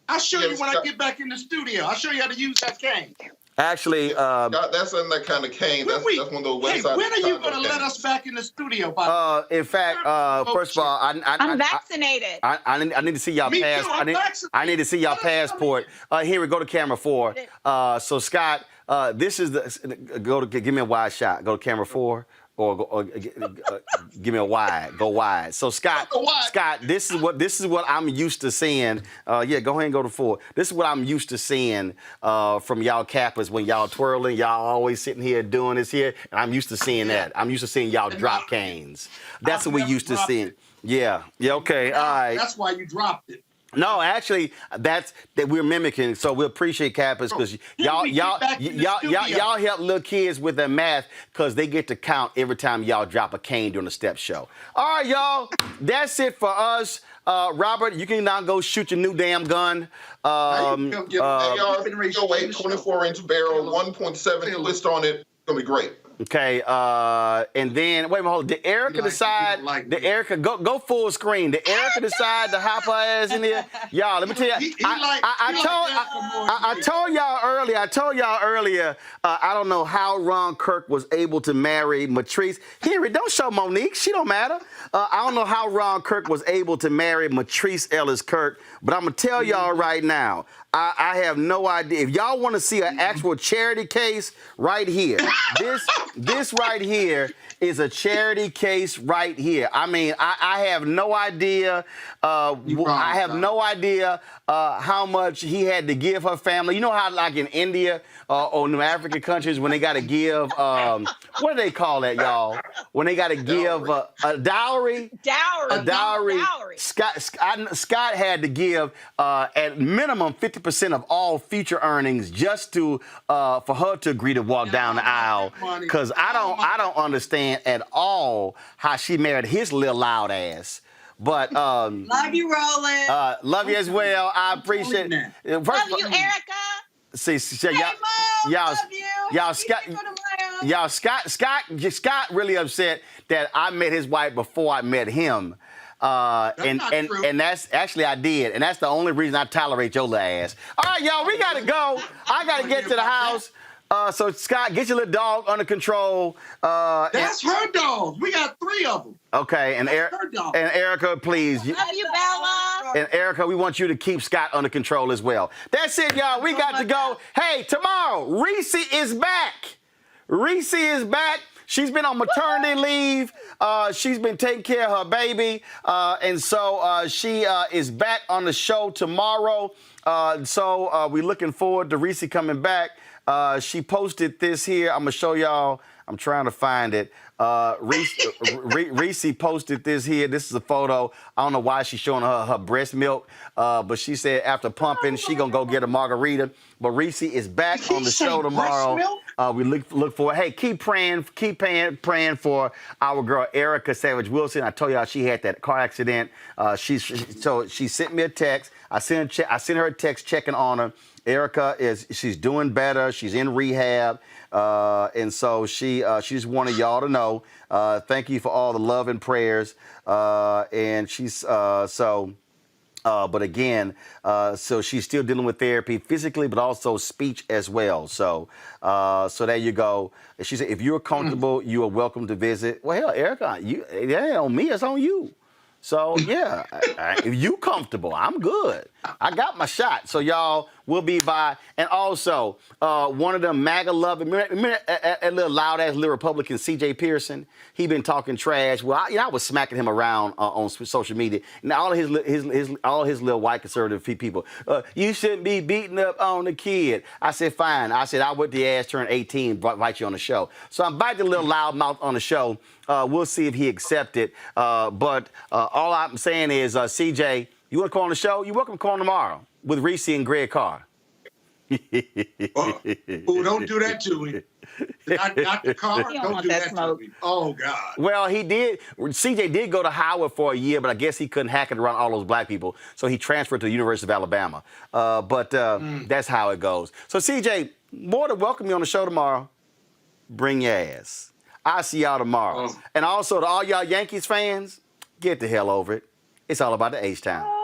S4: I'll show you when I get back in the studio. I'll show you how to use that cane.
S1: Actually,
S21: that's in that kind of cane. That's one of those websites.
S4: When are you going to let us back in the studio?
S1: In fact, first of all,
S11: I'm vaccinated.
S1: I need to see y'all I need to see y'all passport. Here we go to camera 4. So Scott, this is give me a wide shot. Go to camera 4. Or give me a wide. Go wide. So Scott, this is what I'm used to seeing. Yeah, go ahead and go to 4. This is what I'm used to seeing from y'all Kappas when y'all twirling. Y'all always sitting here doing this here, and I'm used to seeing that. I'm used to seeing y'all drop canes. That's what we used to seeing. Yeah. Okay. All right.
S4: That's why you dropped it.
S1: No, actually, that we're mimicking. So we appreciate Kappas because y'all help little kids with their math because they get to count every time y'all drop a cane during the step show. All right, y'all, that's it for us. Robert, you can now go shoot your new damn gun.
S21: AR, 24-inch barrel, 1.7 twist on it. It's gonna be great.
S1: Okay, and then wait a minute, hold on. Did Erica decide? Did Erica go full screen? Did Erica decide to hop her ass in here? Y'all, let me tell you. I told y'all earlier. I don't know how Ron Kirk was able to marry Matrice. Henry, don't show Monique. She don't matter. I don't know how Ron Kirk was able to marry Matrice Ellis Kirk, but I'm gonna tell y'all right now. I have no idea. If y'all want to see an actual charity case, right here. This right here is a charity case right here. I mean, I have no idea. I have no idea how much he had to give her family. You know how, like in India or New African countries, when they got to give, what do they call that, y'all? When they got to give a dowry. A dowry. Scott had to give at minimum 50% of all future earnings just to for her to agree to walk down the aisle. Because I don't understand at all how she married his little loud ass. But
S15: love you, Roland.
S1: Love you as well. I appreciate it.
S11: Love you, Erica.
S1: See, Scott really upset that I met his wife before I met him. And that's actually I did, and that's the only reason I tolerate your little ass. All right, y'all, we gotta go. I gotta get to the house. So Scott, get your little dog under control.
S4: That's her dog. We got 3 of them.
S1: Okay, and Erica, please.
S11: Love you, Bella.
S1: And Erica, we want you to keep Scott under control as well. That's it, y'all. We got to go. Hey, tomorrow, Reese is back. Reese is back. She's been on maternity leave. She's been taking care of her baby. And so she is back on the show tomorrow. So we're looking forward to Reese coming back. She posted this here. I'm going to show y'all. I'm trying to find it. Reese posted this here. This is a photo. I don't know why she's showing her breast milk, but she said after pumping, she going to go get a margarita. But Reese is back on the show tomorrow. We look forward. Hey, keep praying for our girl Erica Savage Wilson. I told y'all she had that car accident. She sent me a text. I sent her a text checking on her. Erica she's doing better. She's in rehab, and so she just wanted y'all to know. Thank you for all the love and prayers. And she's but again, so she's still dealing with therapy physically, but also speech as well. So there you go. She said, if you're comfortable, you are welcome to visit. Well, hell, Erica, it ain't on me. It's on you. So, yeah, if you comfortable, I'm good. I got my shot. So, y'all will be by. And also, one of them MAGA-loving, remember that little loud-ass little Republican, C.J. Pearson? He been talking trash. Well, I was smacking him around on social media. And all his little white conservative people, you shouldn't be beating up on the kid. I said, fine. I said, I wait till your ass turn 18, invite you on the show. So I invited the little loudmouth on the show. We'll see if he accepts it. But all I'm saying is, CJ, you want to call on the show? You're welcome to call on tomorrow with Reese and Greg Carr.
S4: Oh, don't do that to me. Not the car. Don't do that to me. Oh, God.
S1: Well, he did. CJ did go to Howard for a year, but I guess he couldn't hack it around all those black people. So he transferred to the University of Alabama. But that's how it goes. So, CJ, more than welcome you on the show tomorrow. Bring your ass. I'll see y'all tomorrow. And also to all y'all Yankees fans, get the hell over it. It's all about the H-Town.